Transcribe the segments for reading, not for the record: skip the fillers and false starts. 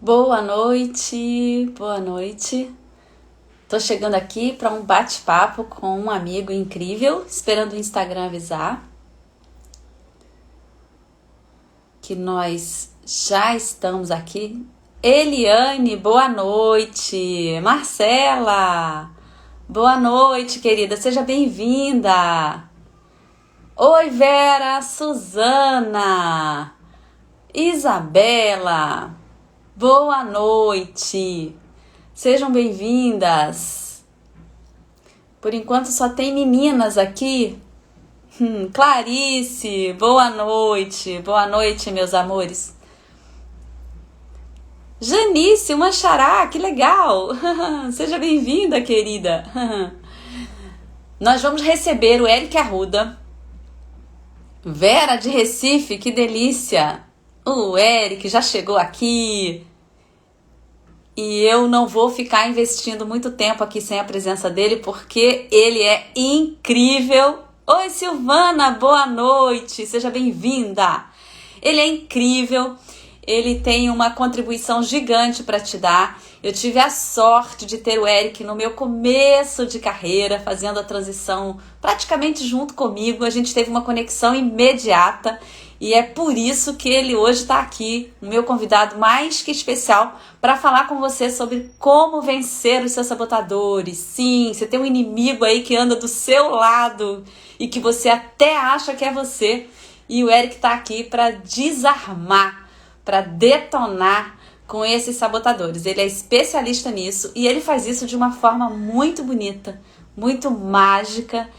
Boa noite, boa noite. Tô chegando aqui para um bate-papo com um amigo incrível, esperando o Instagram avisar que nós já estamos aqui. Eliane, boa noite. Marcela, boa noite, querida. Seja bem-vinda. Oi, Vera, Suzana, Isabela, boa noite. Sejam bem-vindas. Por enquanto só tem meninas aqui. Clarice, boa noite. Boa noite, meus amores. Janice, uma xará, que legal. Seja bem-vinda, querida. Nós vamos receber o Eric Arruda. Vera de Recife, que delícia. O Eric já chegou aqui. E eu não vou ficar investindo muito tempo aqui sem a presença dele, porque ele é incrível. Oi, Silvana, boa noite, seja bem-vinda. Ele é incrível, ele tem uma contribuição gigante para te dar. Eu tive a sorte de ter o Eric no meu começo de carreira, fazendo a transição praticamente junto comigo. A gente teve uma conexão imediata. E é por isso que ele hoje está aqui, o meu convidado mais que especial, para falar com você sobre como vencer os seus sabotadores. Sim, você tem um inimigo aí que anda do seu lado e que você até acha que é você. E o Eric está aqui para desarmar, para detonar com esses sabotadores. Ele é especialista nisso e ele faz isso de uma forma muito bonita, muito mágica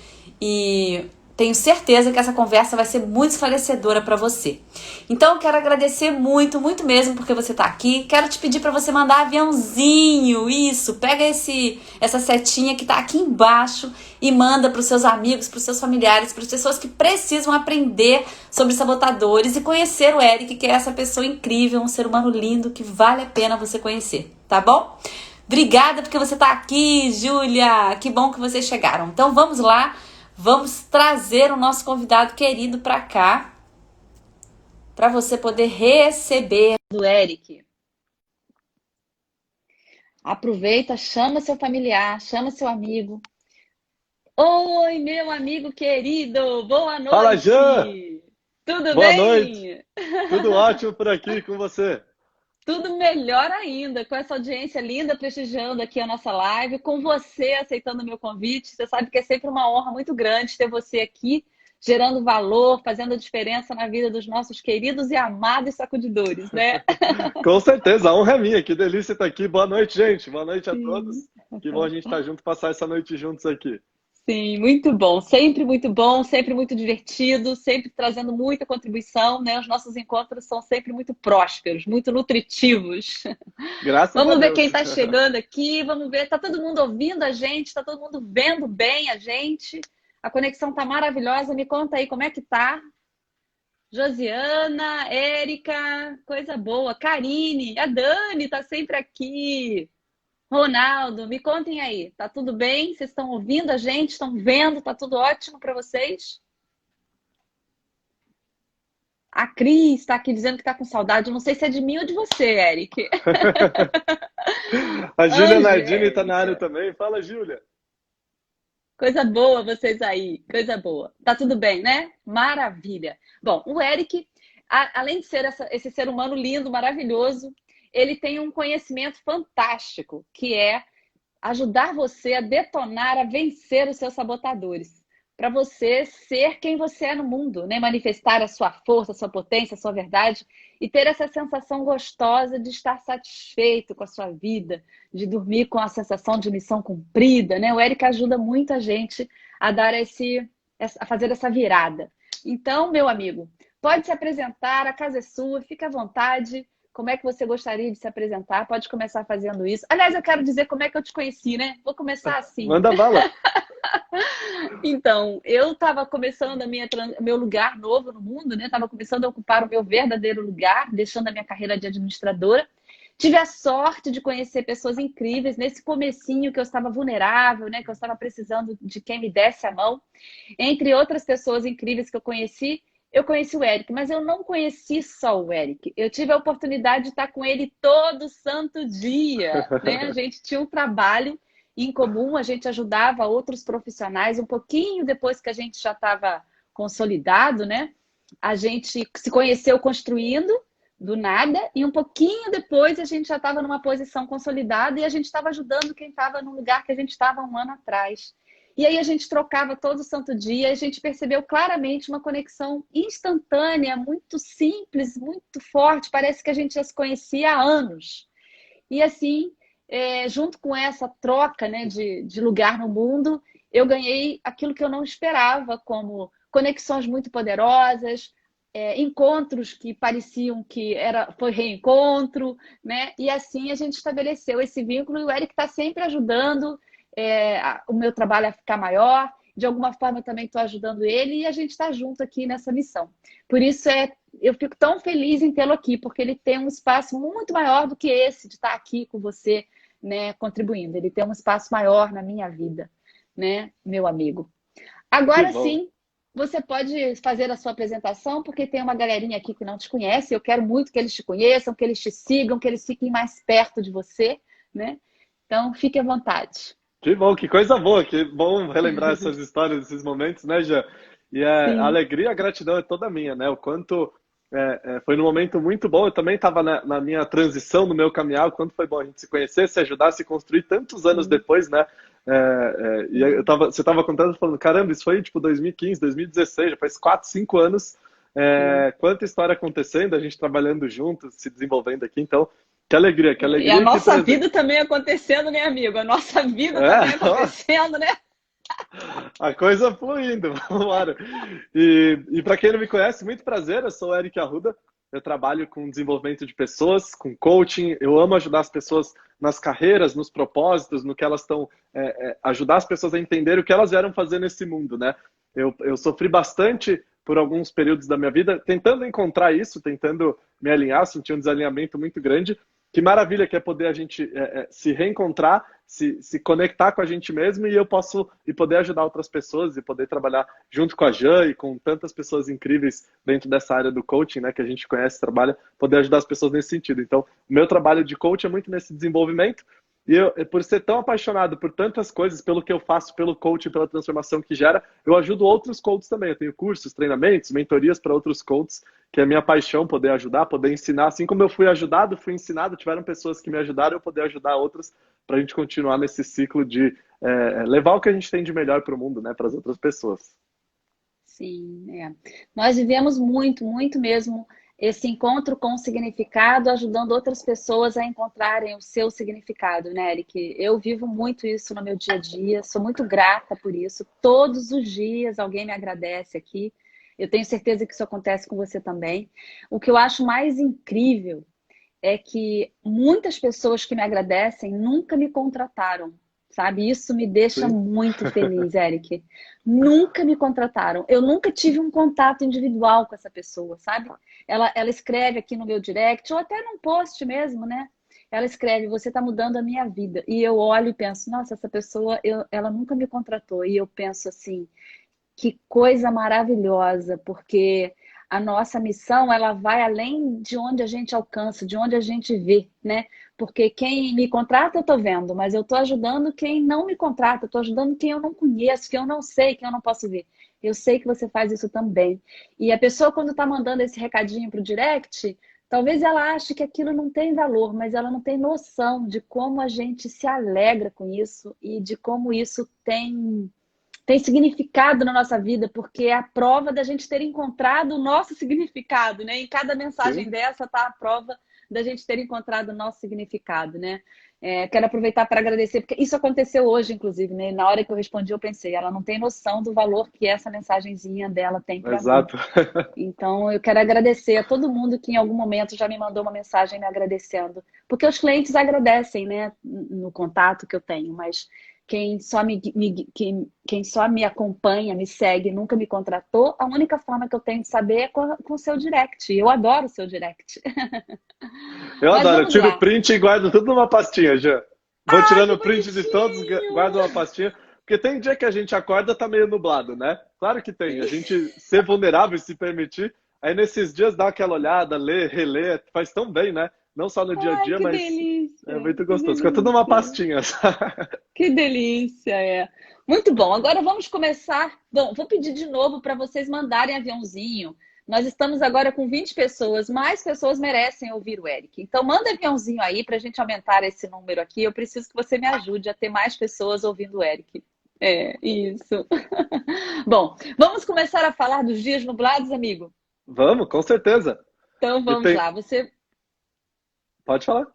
e tenho certeza que essa conversa vai ser muito esclarecedora para você. Então eu quero agradecer muito, muito mesmo porque você está aqui. Quero te pedir para você mandar aviãozinho, isso. Pega essa setinha que está aqui embaixo e manda para os seus amigos, para os seus familiares, para as pessoas que precisam aprender sobre sabotadores e conhecer o Eric, que é essa pessoa incrível, um ser humano lindo que vale a pena você conhecer, tá bom? Obrigada porque você está aqui, Júlia. Que bom que vocês chegaram. Então vamos lá. Vamos trazer o nosso convidado querido para cá, para você poder receber do Eric. Aproveita, chama seu familiar, chama seu amigo. Oi, meu amigo querido, boa noite. Fala, Jean! Tudo Boa noite! bem? Tudo ótimo por aqui com você? Tudo melhor ainda, com essa audiência linda prestigiando aqui a nossa live, com você aceitando o meu convite. Você sabe que é sempre uma honra muito grande ter você aqui, gerando valor, fazendo a diferença na vida dos nossos queridos e amados sacudidores, né? Com certeza, a honra é minha. Que delícia estar aqui. Boa noite, gente. Boa noite a Sim. todos. Que bom a gente estar junto, passar essa noite juntos aqui. Sim, muito bom, sempre muito divertido, sempre trazendo muita contribuição, né? Os nossos encontros são sempre muito prósperos, muito nutritivos. Graças a Vamos ver quem Deus. está chegando aqui, vamos ver, tá todo mundo ouvindo a gente, tá todo mundo vendo bem a gente. A conexão tá maravilhosa. Me conta aí como é que tá. Josiana, Érica, coisa boa. Karine, a Dani tá sempre aqui. Ronaldo, me contem aí, tá tudo bem? Vocês estão ouvindo a gente? Estão vendo? Tá tudo ótimo para vocês? A Cris está aqui dizendo que tá com saudade. Eu não sei se é de mim ou de você, Eric. A Júlia Nardini está na área Angélica, também. Fala, Júlia. coisa boa vocês aí, coisa boa. Tá tudo bem, né? Maravilha. Bom, o Eric, além de ser esse ser humano lindo, maravilhoso, ele tem um conhecimento fantástico, que é ajudar você a detonar, a vencer os seus sabotadores, para você ser quem você é no mundo, né? Manifestar a sua força, a sua potência, a sua verdade e ter essa sensação gostosa de estar satisfeito com a sua vida, de dormir com a sensação de missão cumprida, né? O Eric ajuda muito a gente a dar a fazer essa virada. Então, meu amigo, pode se apresentar, a casa é sua, fica à vontade. Como é que você gostaria de se apresentar? Pode começar fazendo isso. Aliás, eu quero dizer como é que eu te conheci, né? Vou começar assim. Manda bala. Então, eu estava começando meu lugar novo no mundo, né? Estava começando a ocupar o meu verdadeiro lugar, deixando a minha carreira de administradora. Tive a sorte de conhecer pessoas incríveis nesse comecinho que eu estava vulnerável, né? Que eu estava precisando de quem me desse a mão. Entre outras pessoas incríveis que eu conheci, eu conheci o Eric, mas eu não conheci só o Eric. Eu tive a oportunidade de estar com ele todo santo dia, né? A gente tinha um trabalho em comum, a gente ajudava outros profissionais. Um pouquinho depois que a gente já estava consolidado, né? A gente se conheceu construindo do nada e um pouquinho depois a gente já estava numa posição consolidada e a gente estava ajudando quem estava no lugar que a gente estava um ano atrás. E aí a gente trocava todo santo dia, a gente percebeu claramente uma conexão instantânea, muito simples, muito forte, parece que a gente já se conhecia há anos. E assim, junto com essa troca, né, de lugar no mundo, eu ganhei aquilo que eu não esperava, como conexões muito poderosas, encontros que pareciam que foi reencontro, né? E assim a gente estabeleceu esse vínculo e o Eric está sempre ajudando o meu trabalho a ficar maior. De alguma forma eu também estou ajudando ele e a gente está junto aqui nessa missão. Por isso eu fico tão feliz em tê-lo aqui, porque ele tem um espaço muito maior do que esse de estar aqui com você, né, contribuindo. Ele tem um espaço maior na minha vida, né, meu amigo. Agora sim, você pode fazer a sua apresentação, porque tem uma galerinha aqui que não te conhece. Eu quero muito que eles te conheçam, que eles te sigam, que eles fiquem mais perto de você, né? Então, fique à vontade. Que bom, que coisa boa, que bom relembrar essas histórias, esses momentos, né, Jean? E a alegria, a gratidão é toda minha, né? O quanto foi num momento muito bom. Eu também estava na minha transição, no meu caminhar, o quanto foi bom a gente se conhecer, se ajudar, se construir tantos anos depois, né? E você estava contando, falando, caramba, isso foi tipo 2015, 2016, já faz 4, 5 anos. Quanta história acontecendo, a gente trabalhando juntos, se desenvolvendo aqui, então, que alegria, que alegria. E a nossa vida também acontecendo, né, amigo? A nossa vida também acontecendo, né? A coisa fluindo, vamos embora. E para quem não me conhece, muito prazer, eu sou o Eric Arruda, eu trabalho com desenvolvimento de pessoas, com coaching, eu amo ajudar as pessoas nas carreiras, nos propósitos, no que elas estão, ajudar as pessoas a entender o que elas vieram fazer nesse mundo, né? Eu sofri bastante por alguns períodos da minha vida, tentando encontrar isso, tentando me alinhar, senti um desalinhamento muito grande. Que maravilha que é poder a gente se reencontrar, se conectar com a gente mesmo e poder ajudar outras pessoas e poder trabalhar junto com a Jean e com tantas pessoas incríveis dentro dessa área do coaching, né, que a gente conhece, trabalha, poder ajudar as pessoas nesse sentido. Então, o meu trabalho de coach é muito nesse desenvolvimento. E eu, por ser tão apaixonado por tantas coisas, pelo que eu faço, pelo coaching, pela transformação que gera, eu ajudo outros coaches também. Eu tenho cursos, treinamentos, mentorias para outros coaches, que é a minha paixão, poder ajudar, poder ensinar. Assim como eu fui ajudado, fui ensinado, tiveram pessoas que me ajudaram, eu poder ajudar outras para a gente continuar nesse ciclo de levar o que a gente tem de melhor para o mundo, né, para as outras pessoas. Sim, Nós vivemos muito, muito mesmo esse encontro com o significado, ajudando outras pessoas a encontrarem o seu significado, né, Eric? Eu vivo muito isso no meu dia a dia, sou muito grata por isso. Todos os dias alguém me agradece aqui. Eu tenho certeza que isso acontece com você também. O que eu acho mais incrível é que muitas pessoas que me agradecem nunca me contrataram, sabe? Isso me deixa muito feliz, Eric. Nunca me contrataram. Eu nunca tive um contato individual com essa pessoa, sabe? Ela escreve aqui no meu direct, ou até num post mesmo, né? Ela escreve, você está mudando a minha vida. E eu olho e penso, nossa, essa pessoa, ela nunca me contratou. E eu penso assim, que coisa maravilhosa, porque a nossa missão, ela vai além de onde a gente alcança, de onde a gente vê, né? Porque quem me contrata eu estou vendo, mas eu estou ajudando quem não me contrata, eu estou ajudando quem eu não conheço, quem eu não sei, quem eu não posso ver. Eu sei que você faz isso também. E a pessoa, quando está mandando esse recadinho para o direct, talvez ela ache que aquilo não tem valor, mas ela não tem noção de como a gente se alegra com isso e de como isso tem significado na nossa vida, porque é a prova da gente ter encontrado o nosso significado, né? Em cada mensagem dessa está a prova da gente ter encontrado o nosso significado, né? Quero aproveitar para agradecer, porque isso aconteceu hoje, inclusive, né? Na hora que eu respondi, eu pensei, ela não tem noção do valor que essa mensagenzinha dela tem para mim. Exato. Então, eu quero agradecer a todo mundo que em algum momento já me mandou uma mensagem me agradecendo, porque os clientes agradecem, né? No contato que eu tenho, mas quem só me acompanha, me segue, nunca me contratou, a única forma que eu tenho de saber é com o seu direct. Eu adoro o seu direct. Eu adoro, eu tiro print e guardo tudo numa pastinha já. Vou tirando print de todos, guardo uma pastinha, Porque tem dia que a gente acorda tá meio nublado, né? Claro que tem. A gente ser vulnerável e se permitir. Aí nesses dias dá aquela olhada, lê, relê, faz tão bem, né? Não só no dia a Ai, dia, que mas delícia! é muito Que gostoso. Fica tudo numa delícia! pastinha. Que delícia, é. Muito bom. Agora vamos começar. Bom, vou pedir de novo para vocês mandarem aviãozinho. Nós estamos agora com 20 pessoas. Mais pessoas merecem ouvir o Eric. Então, manda aviãozinho aí para a gente aumentar esse número aqui. Eu preciso que você me ajude a ter mais pessoas ouvindo o Eric. É, isso. Bom, vamos começar a falar dos dias nublados, amigo? Vamos, com certeza. Então, E vamos tem... lá. Pode falar.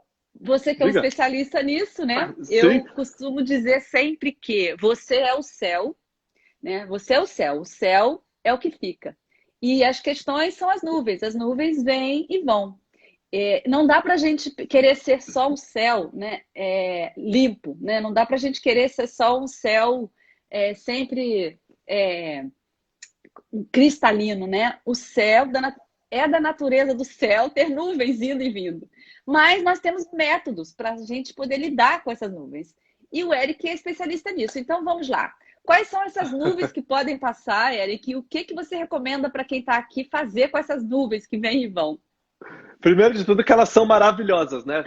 Você que é um Diga. especialista nisso, né? Sim. Eu costumo dizer sempre que você é o céu, né? Você é o céu é o que fica. E as questões são as nuvens vêm e vão. Não dá para a gente querer ser só um céu, né? Limpo, né? Não dá para a gente querer ser só um céu sempre cristalino, né? O céu é da natureza do céu ter nuvens indo e vindo. Mas nós temos métodos para a gente poder lidar com essas nuvens. E o Eric é especialista nisso. Então vamos lá. Quais são essas nuvens que podem passar, Eric? E o que você recomenda para quem está aqui fazer com essas nuvens que vêm e vão? Primeiro de tudo que elas são maravilhosas, né?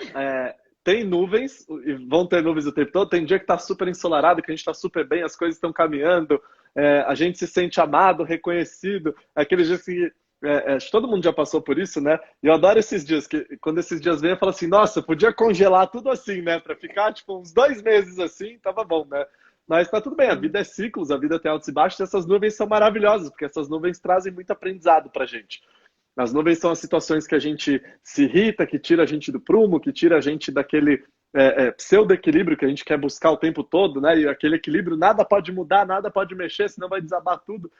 Tem nuvens, e vão ter nuvens o tempo todo. Tem dia que está super ensolarado, que a gente está super bem, as coisas estão caminhando, a gente se sente amado, reconhecido. Aqueles dias que acho que todo mundo já passou por isso, né? E eu adoro esses dias, que quando esses dias vêm, eu falo assim, nossa, podia congelar tudo assim, né? Para ficar tipo uns 2 meses assim, tava bom, né? Mas tá tudo bem, a vida é ciclos, a vida tem altos e baixos, e essas nuvens são maravilhosas, porque essas nuvens trazem muito aprendizado pra gente. As nuvens são as situações que a gente se irrita, que tira a gente do prumo, que tira a gente daquele pseudo-equilíbrio que a gente quer buscar o tempo todo, né? E aquele equilíbrio, nada pode mudar, nada pode mexer, senão vai desabar tudo.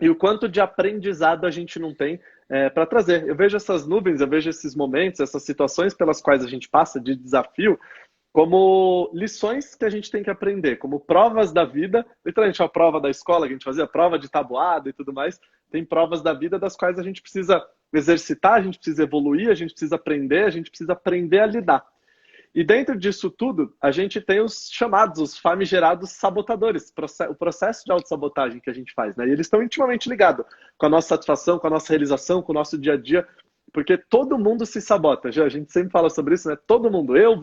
E o quanto de aprendizado a gente não tem para trazer. Eu vejo essas nuvens, eu vejo esses momentos, essas situações pelas quais a gente passa de desafio, como lições que a gente tem que aprender, como provas da vida. Literalmente a prova da escola que a gente fazia, a prova de tabuada e tudo mais. Tem provas da vida das quais a gente precisa exercitar, a gente precisa evoluir, a gente precisa aprender, a gente precisa aprender a lidar. E dentro disso tudo, a gente tem os chamados, os famigerados sabotadores, o processo de autossabotagem que a gente faz, né? E eles estão intimamente ligados com a nossa satisfação, com a nossa realização, com o nosso dia a dia, porque todo mundo se sabota. Já, a gente sempre fala sobre isso, né? Todo mundo, eu,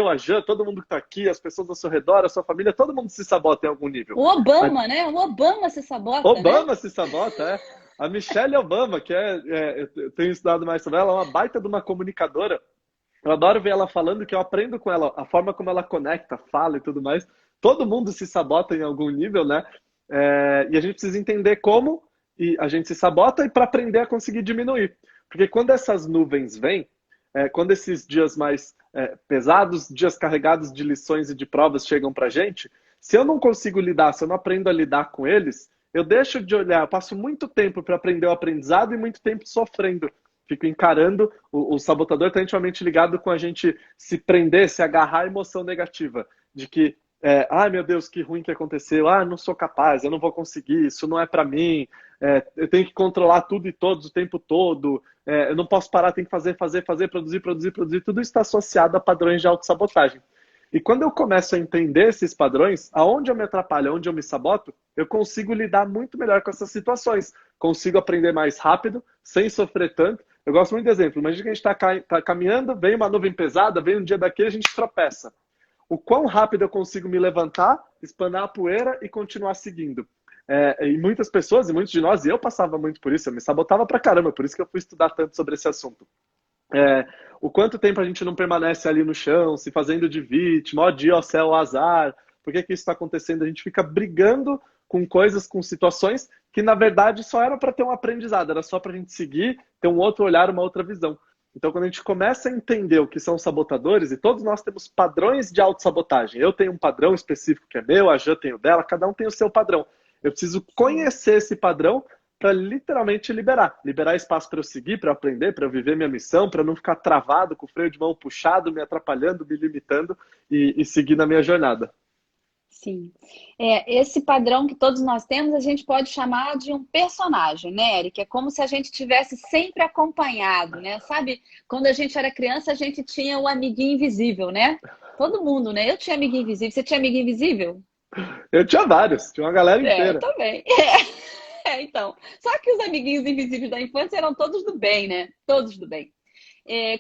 a Jan, todo mundo que está aqui, as pessoas ao seu redor, a sua família, todo mundo se sabota em algum nível. O Obama, né? O Obama se sabota, Obama né? se sabota, é. A Michelle Obama, que eu tenho estudado mais sobre ela, é uma baita de uma comunicadora. Eu adoro ver ela falando, que eu aprendo com ela, a forma como ela conecta, fala e tudo mais. Todo mundo se sabota em algum nível, né? E a gente precisa entender como e a gente se sabota e para aprender a conseguir diminuir. Porque quando essas nuvens vêm, quando esses dias mais pesados, dias carregados de lições e de provas chegam pra gente, se eu não consigo lidar, se eu não aprendo a lidar com eles, eu deixo de olhar, eu passo muito tempo para aprender o aprendizado e muito tempo sofrendo. Fico encarando, o sabotador está intimamente ligado com a gente se prender, se agarrar à emoção negativa. De que, ai meu Deus, que ruim que aconteceu, não sou capaz, eu não vou conseguir, isso não é para mim, eu tenho que controlar tudo e todos o tempo todo, eu não posso parar, tenho que fazer, produzir. Tudo isso está associado a padrões de autossabotagem. E quando eu começo a entender esses padrões, aonde eu me atrapalho, aonde eu me saboto, eu consigo lidar muito melhor com essas situações. Consigo aprender mais rápido, sem sofrer tanto. Eu gosto muito de exemplo. Imagina que a gente está caminhando, vem uma nuvem pesada, vem um dia daquele, a gente tropeça. O quão rápido eu consigo me levantar, espanar a poeira e continuar seguindo. E muitas pessoas, e muitos de nós, e eu passava muito por isso, eu me sabotava pra caramba, por isso que eu fui estudar tanto sobre esse assunto. O quanto tempo a gente não permanece ali no chão, se fazendo de vítima, ó dia, ó céu, ó azar, por que isso está acontecendo? A gente fica brigando com coisas, com situações que na verdade só era para ter um aprendizado, era só para a gente seguir, ter um outro olhar, uma outra visão. Então quando a gente começa a entender o que são sabotadores, e todos nós temos padrões de autossabotagem, eu tenho um padrão específico que é meu, a Jan tem o dela, cada um tem o seu padrão. Eu preciso conhecer esse padrão para literalmente liberar espaço para eu seguir, para eu aprender, para eu viver minha missão, para não ficar travado, com o freio de mão puxado, me atrapalhando, me limitando e seguir na minha jornada. Sim. Esse padrão que todos nós temos, a gente pode chamar de um personagem, né, Eric? É como se a gente tivesse sempre acompanhado, né? Sabe, quando a gente era criança, a gente tinha o amiguinho invisível, né? Todo mundo, né? Eu tinha amiguinho invisível. Você tinha amiguinho invisível? Eu tinha vários, tinha uma galera Eu inteira. também. Então. Só que os amiguinhos invisíveis da infância eram todos do bem, né? Todos do bem.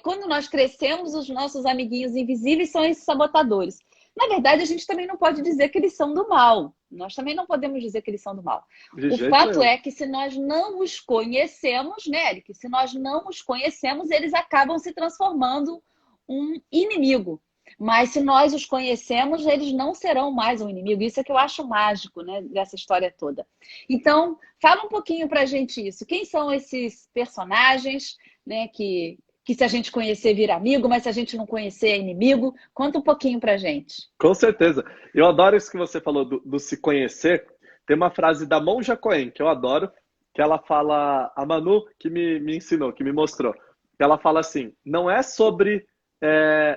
Quando nós crescemos, os nossos amiguinhos invisíveis são esses sabotadores. Na verdade, a gente também não pode dizer que eles são do mal. Nós também não podemos dizer que eles são do mal. De O jeito fato nenhum. é que se nós não os conhecemos, né, Eric? Se nós não os conhecemos, eles acabam se transformando um inimigo. Mas se nós os conhecemos, eles não serão mais um inimigo. Isso é que eu acho mágico, né, dessa história toda. Então, fala um pouquinho pra gente isso. Quem são esses personagens, né, que se a gente conhecer vira amigo, mas se a gente não conhecer é inimigo? Conta um pouquinho pra gente. Com certeza. Eu adoro isso que você falou do se conhecer. Tem uma frase da Monja Coen, que eu adoro, que ela fala, a Manu que me ensinou, que me mostrou. Que ela fala assim, não é sobre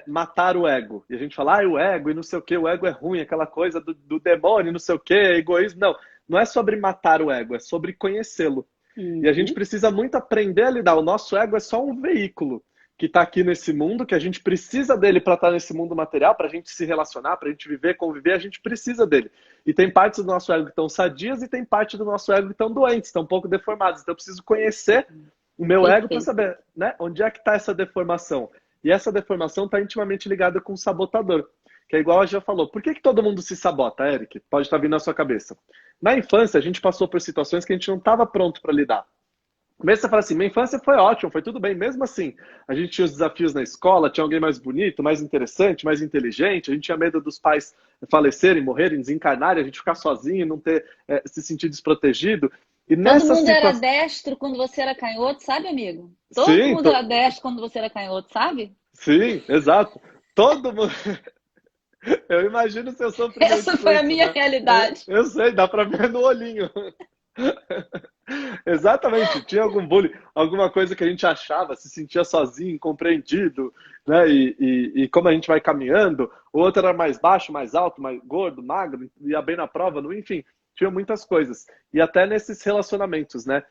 matar o ego. E a gente fala, o ego e não sei o que, o ego é ruim, aquela coisa do demônio, não sei o que, egoísmo. Não, não é sobre matar o ego, é sobre conhecê-lo. E a gente Uhum. precisa muito aprender a lidar. O nosso ego é só um veículo que está aqui nesse mundo, que a gente precisa dele para estar nesse mundo material, para a gente se relacionar, para a gente viver, conviver, a gente precisa dele. E tem partes do nosso ego que estão sadias e tem parte do nosso ego que estão doentes, estão um pouco deformadas. Então eu preciso conhecer o meu ego para Perfeito. saber, né, onde é que está essa deformação. E essa deformação está intimamente ligada com o sabotador. Que é igual a já falou. Por que todo mundo se sabota, Eric? Pode estar vindo na sua cabeça. Na infância, a gente passou por situações que a gente não estava pronto para lidar. Mesmo você fala assim, minha infância foi ótima, foi tudo bem. Mesmo assim, a gente tinha os desafios na escola, tinha alguém mais bonito, mais interessante, mais inteligente, a gente tinha medo dos pais falecerem, morrerem, desencarnarem, a gente ficar sozinho, não ter, se sentir desprotegido. E Todo nessa mundo era situação... destro quando você era canhoto, sabe, amigo? Todo Sim, mundo era destro quando você era canhoto, sabe? sim, exato. Todo mundo... Eu imagino o seu sofrimento Essa com foi a isso, minha né? realidade. Eu sei, dá pra ver no olhinho. Exatamente, tinha algum bullying, alguma coisa que a gente achava, se sentia sozinho, incompreendido, né? E como a gente vai caminhando, o outro era mais baixo, mais alto, mais gordo, magro, ia bem na prova, enfim, tinha muitas coisas. E até nesses relacionamentos, né?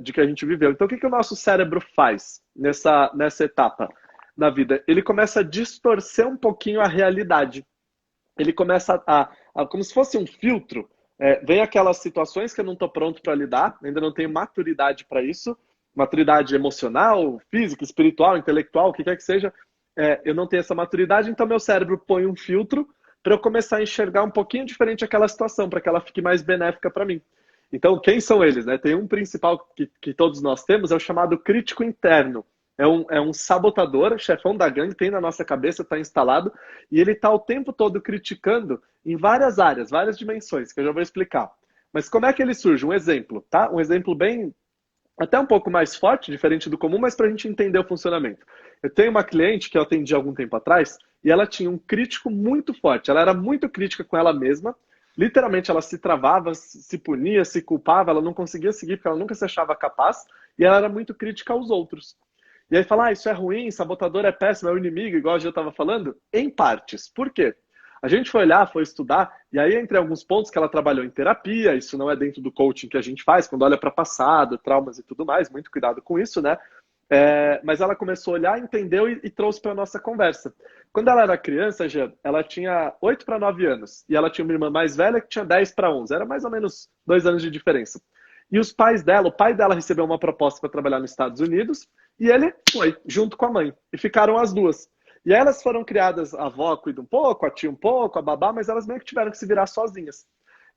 De que a gente viveu. Então, o que o nosso cérebro faz nessa etapa na vida? Ele começa a distorcer um pouquinho a realidade. Ele começa como se fosse um filtro. Vem aquelas situações que eu não estou pronto para lidar, ainda não tenho maturidade para isso, maturidade emocional, física, espiritual, intelectual, o que quer que seja. Eu não tenho essa maturidade, então meu cérebro põe um filtro para eu começar a enxergar um pouquinho diferente aquela situação, para que ela fique mais benéfica para mim. Então, quem são eles? Né? Tem um principal que todos nós temos, é o chamado crítico interno. É um sabotador, chefão da gangue, tem na nossa cabeça, está instalado, e ele está o tempo todo criticando em várias áreas, várias dimensões, que eu já vou explicar. Mas como é que ele surge? Um exemplo, tá? Um exemplo bem, até um pouco mais forte, diferente do comum, mas para a gente entender o funcionamento. Eu tenho uma cliente que eu atendi há algum tempo atrás, e ela tinha um crítico muito forte. Ela era muito crítica com ela mesma, literalmente ela se travava, se punia, se culpava, ela não conseguia seguir porque ela nunca se achava capaz, e ela era muito crítica aos outros. E aí fala, isso é ruim, sabotador é péssimo, é o inimigo, igual eu já estava falando, em partes. Por quê? A gente foi olhar, foi estudar, e aí entre alguns pontos que ela trabalhou em terapia, isso não é dentro do coaching que a gente faz, quando olha para passado, traumas e tudo mais, muito cuidado com isso, né? Mas ela começou a olhar, entendeu e trouxe para a nossa conversa. Quando ela era criança, já, ela tinha 8 para 9 anos, e ela tinha uma irmã mais velha que tinha 10 para 11, era mais ou menos 2 anos de diferença. E os pais dela, o pai dela recebeu uma proposta para trabalhar nos Estados Unidos, e ele foi, junto com a mãe. E ficaram as duas. E aí elas foram criadas, a avó cuida um pouco, a tia um pouco, a babá, mas elas meio que tiveram que se virar sozinhas.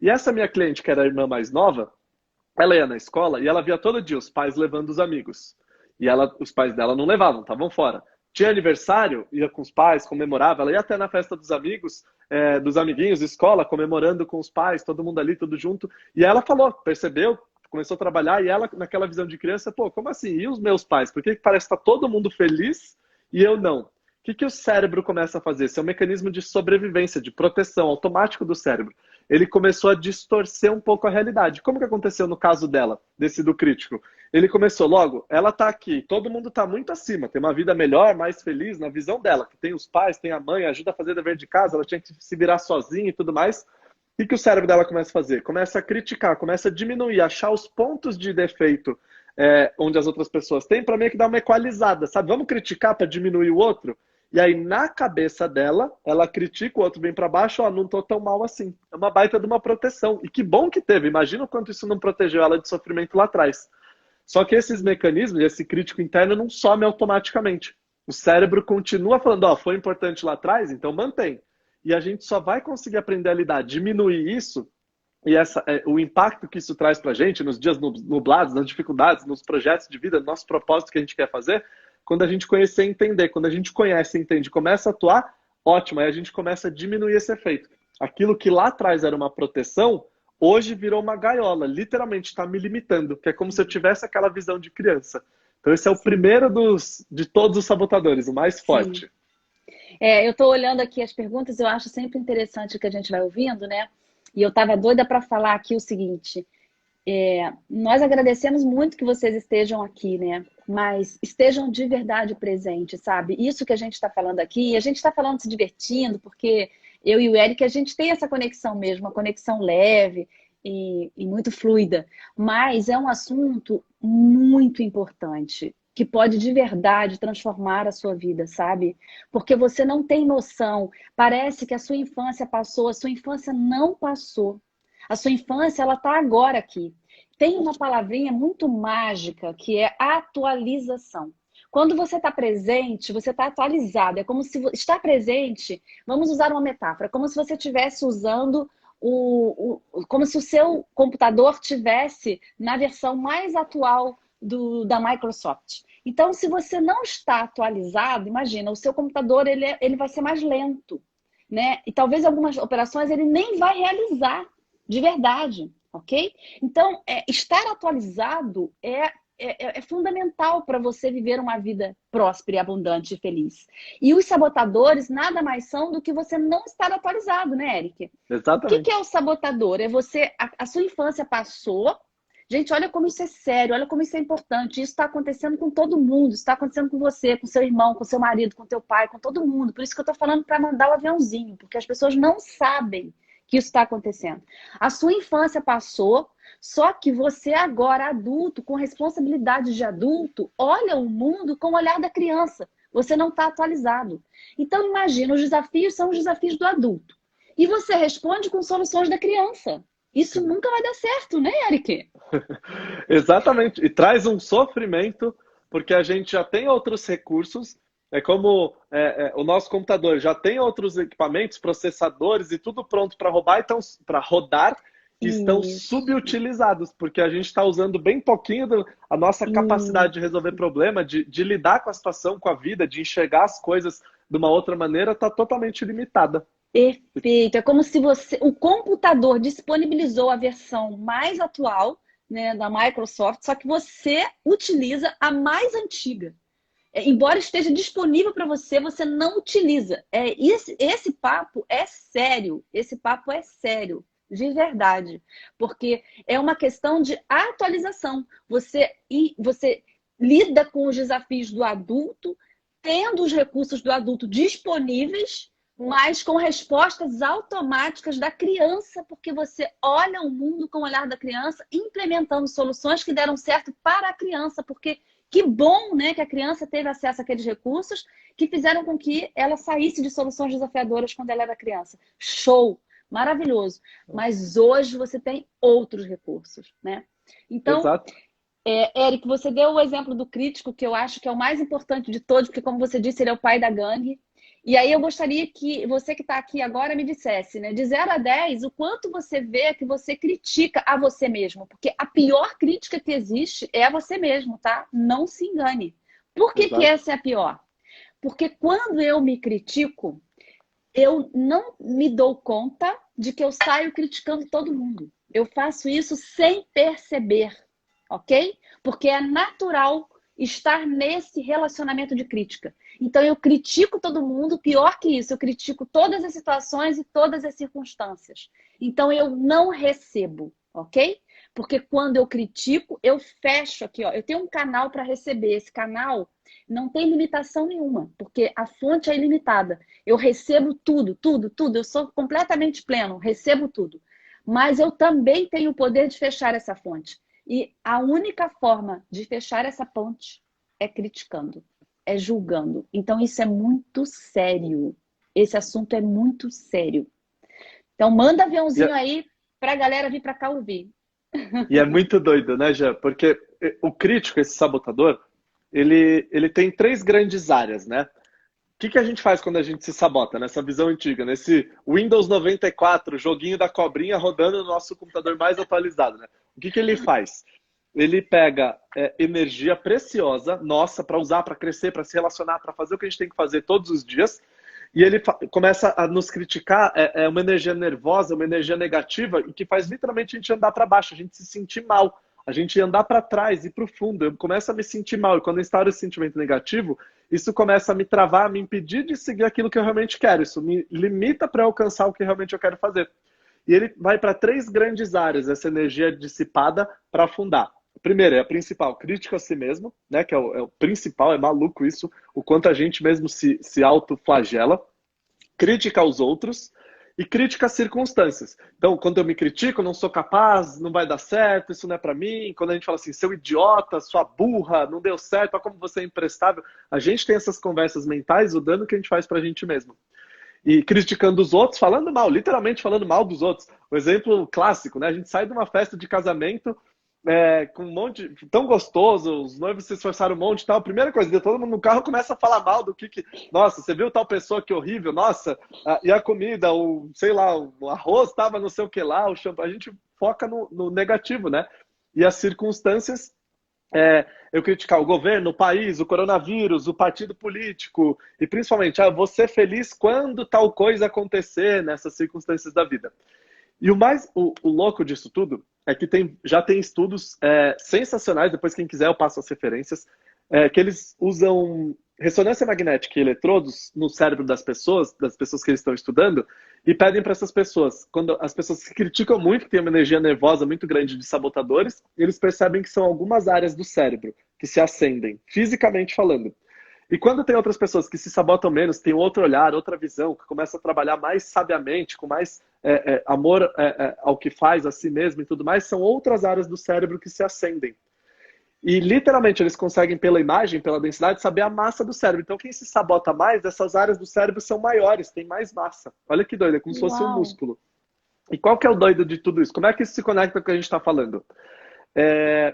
E essa minha cliente, que era a irmã mais nova, ela ia na escola e ela via todo dia os pais levando os amigos. E os pais dela não levavam, estavam fora. Tinha aniversário, ia com os pais, comemorava. Ela ia até na festa dos amigos, dos amiguinhos, escola, comemorando com os pais, todo mundo ali, tudo junto. E ela falou, percebeu, começou a trabalhar, e ela, naquela visão de criança, pô, como assim? E os meus pais? Por que parece que está todo mundo feliz e eu não? O que o cérebro começa a fazer? Esse é um mecanismo de sobrevivência, de proteção automático do cérebro. Ele começou a distorcer um pouco a realidade. Como que aconteceu no caso dela, desse do crítico? Ele começou logo, ela tá aqui, todo mundo tá muito acima, tem uma vida melhor, mais feliz, na visão dela, que tem os pais, tem a mãe, ajuda a fazer dever de casa, ela tinha que se virar sozinha e tudo mais. que o cérebro dela começa a fazer? Começa a criticar, começa a diminuir, achar os pontos de defeito onde as outras pessoas têm, para meio que dar uma equalizada, sabe? Vamos criticar para diminuir o outro? E aí, na cabeça dela, ela critica o outro bem para baixo, ó, não tô tão mal assim. É uma baita de uma proteção. E que bom que teve. Imagina o quanto isso não protegeu ela de sofrimento lá atrás. Só que esses mecanismos, esse crítico interno não some automaticamente. O cérebro continua falando, ó, foi importante lá atrás, então mantém. E a gente só vai conseguir aprender a lidar, diminuir isso, e o impacto que isso traz pra gente nos dias nublados, nas dificuldades, nos projetos de vida, no nosso propósito que a gente quer fazer, quando a gente conhecer e entender. Quando a gente conhece, entende, começa a atuar, ótimo, aí a gente começa a diminuir esse efeito. Aquilo que lá atrás era uma proteção, hoje virou uma gaiola, literalmente está me limitando, que é como se eu tivesse aquela visão de criança. Então esse é o primeiro de todos os sabotadores, o mais forte. Sim. Eu estou olhando aqui as perguntas, eu acho sempre interessante o que a gente vai ouvindo, né? E eu estava doida para falar aqui o seguinte, nós agradecemos muito que vocês estejam aqui, né? Mas estejam de verdade presentes, sabe? Isso que a gente está falando aqui, a gente está falando se divertindo, porque eu e o Eric, a gente tem essa conexão mesmo, uma conexão leve e muito fluida. Mas é um assunto muito importante, que pode de verdade transformar a sua vida, sabe? Porque você não tem noção. Parece que a sua infância passou, a sua infância não passou. A sua infância, ela está agora aqui. Tem uma palavrinha muito mágica que é atualização. Quando você está presente, você está atualizado. É como se estar presente, vamos usar uma metáfora, como se você estivesse usando como se o seu computador tivesse na versão mais atual da Microsoft. Então, se você não está atualizado, imagina, o seu computador ele vai ser mais lento, né? E talvez algumas operações ele nem vai realizar de verdade, ok? Então, estar atualizado é fundamental para você viver uma vida próspera, e abundante e feliz. E os sabotadores nada mais são do que você não estar atualizado, né, Eric? Exatamente. O que é o sabotador? É você, a sua infância passou. Gente, olha como isso é sério, olha como isso é importante. Isso está acontecendo com todo mundo, isso está acontecendo com você, com seu irmão, com seu marido, com teu pai, com todo mundo. Por isso que eu estou falando para mandar o aviãozinho, porque as pessoas não sabem que isso está acontecendo. A sua infância passou, só que você agora, adulto, com responsabilidade de adulto, olha o mundo com o olhar da criança. Você não está atualizado. Então, imagina, os desafios são os desafios do adulto. E você responde com soluções da criança. Isso nunca vai dar certo, né, Eric? Exatamente. E traz um sofrimento, porque a gente já tem outros recursos. É como o nosso computador já tem outros equipamentos, processadores e tudo pronto para rodar, e estão subutilizados, porque a gente está usando bem pouquinho a nossa capacidade de resolver problema, de lidar com a situação, com a vida, de enxergar as coisas de uma outra maneira, está totalmente limitada. Perfeito. É como se o computador disponibilizou a versão mais atual, né, da Microsoft, só que você utiliza a mais antiga. Embora esteja disponível para você, você não utiliza. Esse papo é sério. Esse papo é sério, de verdade. Porque é uma questão de atualização. Você lida com os desafios do adulto, tendo os recursos do adulto disponíveis, mas com respostas automáticas da criança, porque você olha o mundo com o olhar da criança, implementando soluções que deram certo para a criança, porque que bom, né, que a criança teve acesso àqueles recursos que fizeram com que ela saísse de soluções desafiadoras quando ela era criança. Show! Maravilhoso. Mas hoje você tem outros recursos, né? Então, exato. Eric, você deu o exemplo do crítico, que eu acho que é o mais importante de todos, porque, como você disse, ele é o pai da gangue. E aí eu gostaria que você que está aqui agora me dissesse, né, de 0 a 10, o quanto você vê que você critica a você mesmo. Porque a pior crítica que existe é a você mesmo, tá? Não se engane. Por que essa é a pior? Porque quando eu me critico, eu não me dou conta de que eu saio criticando todo mundo. Eu faço isso sem perceber, ok? Porque é natural estar nesse relacionamento de crítica. Então eu critico todo mundo, pior que isso, eu critico todas as situações e todas as circunstâncias. Então eu não recebo, ok? Porque quando eu critico, eu fecho aqui, ó. Eu tenho um canal para receber. Esse canal não tem limitação nenhuma, porque a fonte é ilimitada. Eu recebo tudo, tudo, tudo. Eu sou completamente pleno, recebo tudo. Mas eu também tenho o poder de fechar essa fonte. E a única forma de fechar essa ponte é criticando, é julgando. Então isso é muito sério. Esse assunto é muito sério. Então manda aviãozinho aí pra galera vir pra cá ouvir. E é muito doido, né, Jean? Porque o crítico, esse sabotador, ele tem três grandes áreas, né? O que a gente faz quando a gente se sabota, nessa visão antiga, nesse Windows 94, joguinho da cobrinha rodando no nosso computador mais atualizado, né? O que ele faz? Ele pega energia preciosa, nossa, para usar, para crescer, para se relacionar, para fazer o que a gente tem que fazer todos os dias, e ele começa a nos criticar, uma energia nervosa, uma energia negativa, e que faz literalmente a gente andar para baixo, a gente se sentir mal, a gente andar para trás e para o fundo. Eu começo a me sentir mal, e quando eu instauro esse sentimento negativo, isso começa a me travar, a me impedir de seguir aquilo que eu realmente quero, isso me limita para alcançar o que realmente eu quero fazer. E ele vai para três grandes áreas, essa energia dissipada, para afundar. Primeiro, é a principal, crítica a si mesmo, né? Que é o principal, é maluco isso, o quanto a gente mesmo se autoflagela. Crítica aos outros e crítica às circunstâncias. Então, quando eu me critico, não sou capaz, não vai dar certo, isso não é pra mim. Quando a gente fala assim, seu idiota, sua burra, não deu certo, olha como você é imprestável. A gente tem essas conversas mentais, o dano que a gente faz pra gente mesmo. E criticando os outros, falando mal, literalmente falando mal dos outros. O exemplo clássico, né? A gente sai de uma festa de casamento com um monte, tão gostoso, os noivos se esforçaram um monte e tal. A primeira coisa, todo mundo no carro começa a falar mal do que... Nossa, você viu tal pessoa que horrível? Nossa, e a comida, sei lá, o arroz estava não sei o que lá, o shampoo. A gente foca no negativo, né? E as circunstâncias, eu criticar o governo, o país, o coronavírus, o partido político, e principalmente, eu vou ser feliz quando tal coisa acontecer nessas circunstâncias da vida. E o louco disso tudo é que já tem estudos sensacionais, depois quem quiser eu passo as referências, que eles usam ressonância magnética e eletrodos no cérebro das pessoas que eles estão estudando, e pedem para essas pessoas, quando as pessoas se criticam muito, que tem uma energia nervosa muito grande de sabotadores, eles percebem que são algumas áreas do cérebro que se acendem, fisicamente falando. E quando tem outras pessoas que se sabotam menos, tem outro olhar, outra visão, que começa a trabalhar mais sabiamente, com mais amor ao que faz, a si mesmo e tudo mais, são outras áreas do cérebro que se acendem. E literalmente eles conseguem, pela imagem, pela densidade, saber a massa do cérebro. Então quem se sabota mais, essas áreas do cérebro são maiores, tem mais massa. Olha que doido, é como se fosse um músculo. E qual que é o doido de tudo isso? Como é que isso se conecta com o que a gente está falando?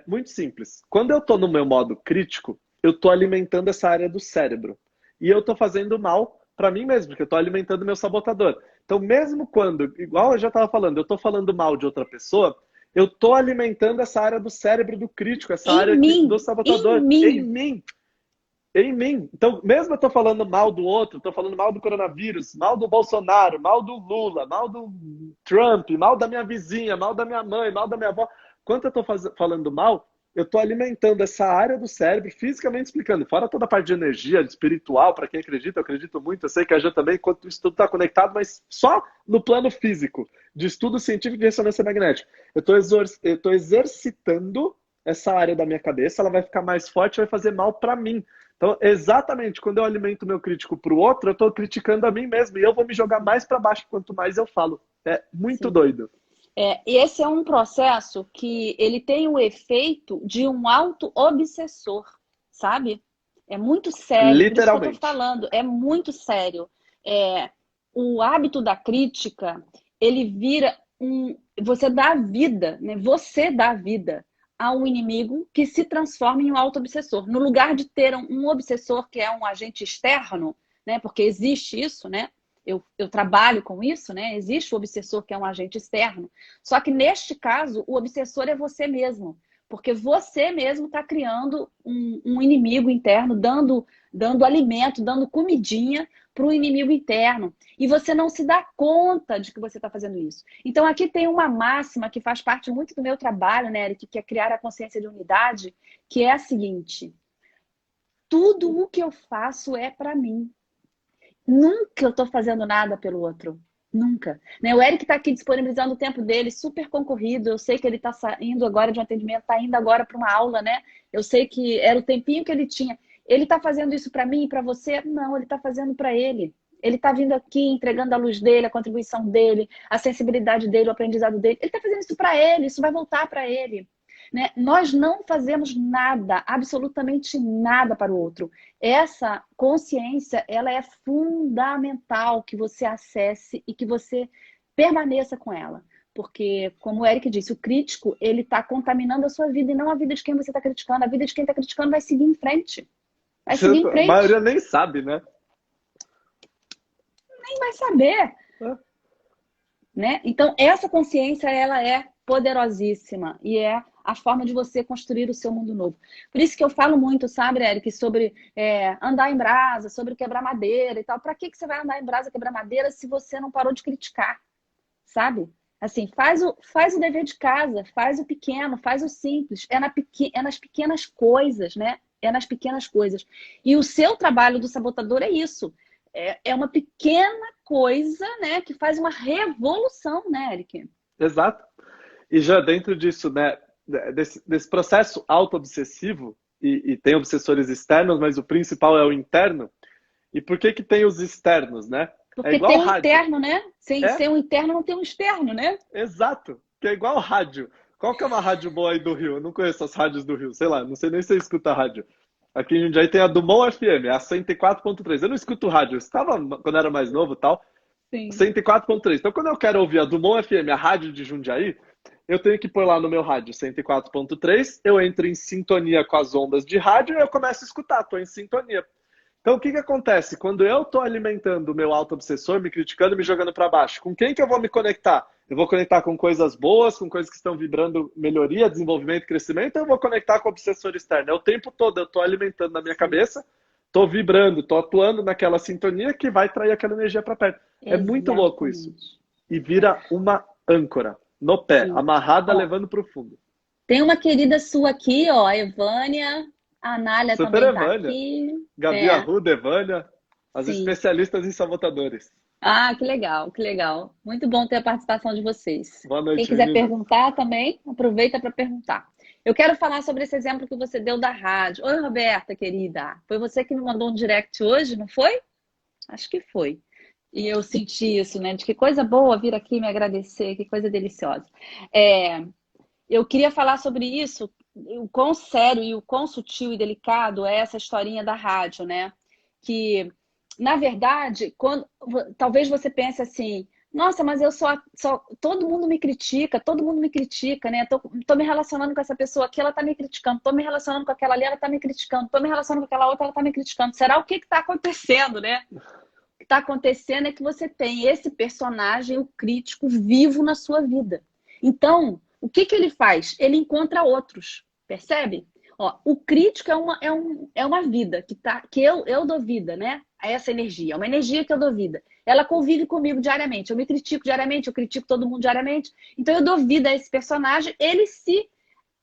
Muito simples. Quando eu estou no meu modo crítico, eu estou alimentando essa área do cérebro. E eu estou fazendo mal para mim mesmo, porque eu estou alimentando meu sabotador. Então, mesmo quando, igual eu já estava falando, eu estou falando mal de outra pessoa, eu estou alimentando essa área do cérebro do crítico, essa área do sabotador. Em mim. Em mim. Então, mesmo eu estou falando mal do outro, estou falando mal do coronavírus, mal do Bolsonaro, mal do Lula, mal do Trump, mal da minha vizinha, mal da minha mãe, mal da minha avó. Quando eu estou falando mal, eu estou alimentando essa área do cérebro, fisicamente explicando, fora toda a parte de energia, de espiritual, para quem acredita, eu acredito muito, eu sei que a Jô também, enquanto isso tudo está conectado, mas só no plano físico, de estudo científico de ressonância magnética. Eu estou exercitando essa área da minha cabeça, ela vai ficar mais forte, vai fazer mal para mim. Então, exatamente, quando eu alimento o meu crítico para o outro, eu estou criticando a mim mesmo, e eu vou me jogar mais para baixo quanto mais eu falo. É muito doido. E esse é um processo que ele tem o efeito de um auto-obsessor, sabe? É muito sério. Literalmente. Por isso que eu tô falando, é muito sério. O hábito da crítica, ele vira você dá vida, né? Você dá vida a um inimigo que se transforma em um auto-obsessor. No lugar de ter um obsessor que é um agente externo, né? Porque existe isso, né? Eu trabalho com isso, né? Existe o obsessor que é um agente externo. Só que neste caso, o obsessor é você mesmo. Porque você mesmo está criando um inimigo interno, dando alimento, dando comidinha para o inimigo interno. E você não se dá conta de que você está fazendo isso. Então aqui tem uma máxima que faz parte muito do meu trabalho, né, Eric, que é criar a consciência de unidade, que é a seguinte: tudo o que eu faço é para mim. Nunca eu estou fazendo nada pelo outro. Nunca. Né? O Eric está aqui disponibilizando o tempo dele, super concorrido. Eu sei que ele está saindo agora de um atendimento, está indo agora para uma aula, né? Eu sei que era o tempinho que ele tinha. Ele está fazendo isso para mim e para você? Não, ele está fazendo para ele. Ele está vindo aqui entregando a luz dele, a contribuição dele, a sensibilidade dele, o aprendizado dele. Ele está fazendo isso para ele, isso vai voltar para ele. Né? Nós não fazemos nada, absolutamente nada para o outro. Essa consciência, ela é fundamental que você acesse e que você permaneça com ela. Porque, como o Eric disse, o crítico, ele está contaminando a sua vida e não a vida de quem você está criticando. A vida de quem está criticando vai seguir em frente. Vai seguir em frente. A maioria nem sabe, né? Nem vai saber. Né? Então, essa consciência, ela é poderosíssima e é a forma de você construir o seu mundo novo. Por isso que eu falo muito, sabe, Eric, sobre andar em brasa, sobre quebrar madeira e tal. Para que você vai andar em brasa, quebrar madeira, se você não parou de criticar, sabe? Assim, faz o dever de casa, faz o pequeno, faz o simples. É nas pequenas coisas, né? É nas pequenas coisas. E o seu trabalho do sabotador é isso. É uma pequena coisa, né? Que faz uma revolução, né, Eric? Exato. E já dentro disso, né? Desse processo auto-obsessivo, e tem obsessores externos, mas o principal é o interno. E por que tem os externos, né? Porque é igual tem um rádio. interno, né? Sem um interno não tem um externo, né? Exato. Que é igual rádio. Qual que é uma rádio boa aí do Rio? Eu não conheço as rádios do Rio. Sei lá, não sei nem se você escuta rádio. Aqui em Jundiaí tem a Dumont FM, a 104.3. Eu não escuto rádio. Eu estava, quando era mais novo e tal, Sim. 104.3. Então, quando eu quero ouvir a Dumont FM, a rádio de Jundiaí, eu tenho que pôr lá no meu rádio 104.3, eu entro em sintonia com as ondas de rádio e eu começo a escutar, estou em sintonia. Então, o que acontece? Quando eu estou alimentando o meu auto-obsessor, me criticando, me jogando para baixo, com quem que eu vou me conectar? Eu vou conectar com coisas boas, com coisas que estão vibrando melhoria, desenvolvimento, crescimento, ou eu vou conectar com o obsessor externo? É o tempo todo, eu estou alimentando na minha cabeça, estou vibrando, estou atuando naquela sintonia que vai trair aquela energia para perto. É muito louco isso. E vira uma âncora no pé, amarrada, levando para o fundo. Tem uma querida sua aqui, ó, a Evânia. A Anália Super também tá Evânia. aqui. Gabi Arruda, Evânia, as especialistas em sabotadores. Ah, que legal, que legal. Muito bom ter a participação de vocês. Boa noite, quem quiser menina. perguntar também, aproveita para perguntar. Eu quero falar sobre esse exemplo que você deu da rádio. Oi, Roberta, querida. Foi você que me mandou um direct hoje, não foi? Acho que foi. E eu senti isso, né? De que coisa boa vir aqui me agradecer, que coisa deliciosa. Eu queria falar sobre isso, o quão sério e o quão sutil e delicado é essa historinha da rádio, né? Que, na verdade, talvez você pense assim, nossa, mas eu todo mundo me critica, né? Tô me relacionando com essa pessoa aqui, ela tá me criticando. Tô me relacionando com aquela ali, ela tá me criticando. Tô me relacionando com aquela outra, ela tá me criticando. Será o que tá acontecendo, né? O que tá acontecendo é que você tem esse personagem, o crítico, vivo na sua vida. Então, o que ele faz? Ele encontra outros, percebe? Ó, o crítico é uma vida que eu dou vida, né? A essa energia, é uma energia que eu dou vida. Ela convive comigo diariamente, eu me critico diariamente, eu critico todo mundo diariamente. Então eu dou vida a esse personagem, ele se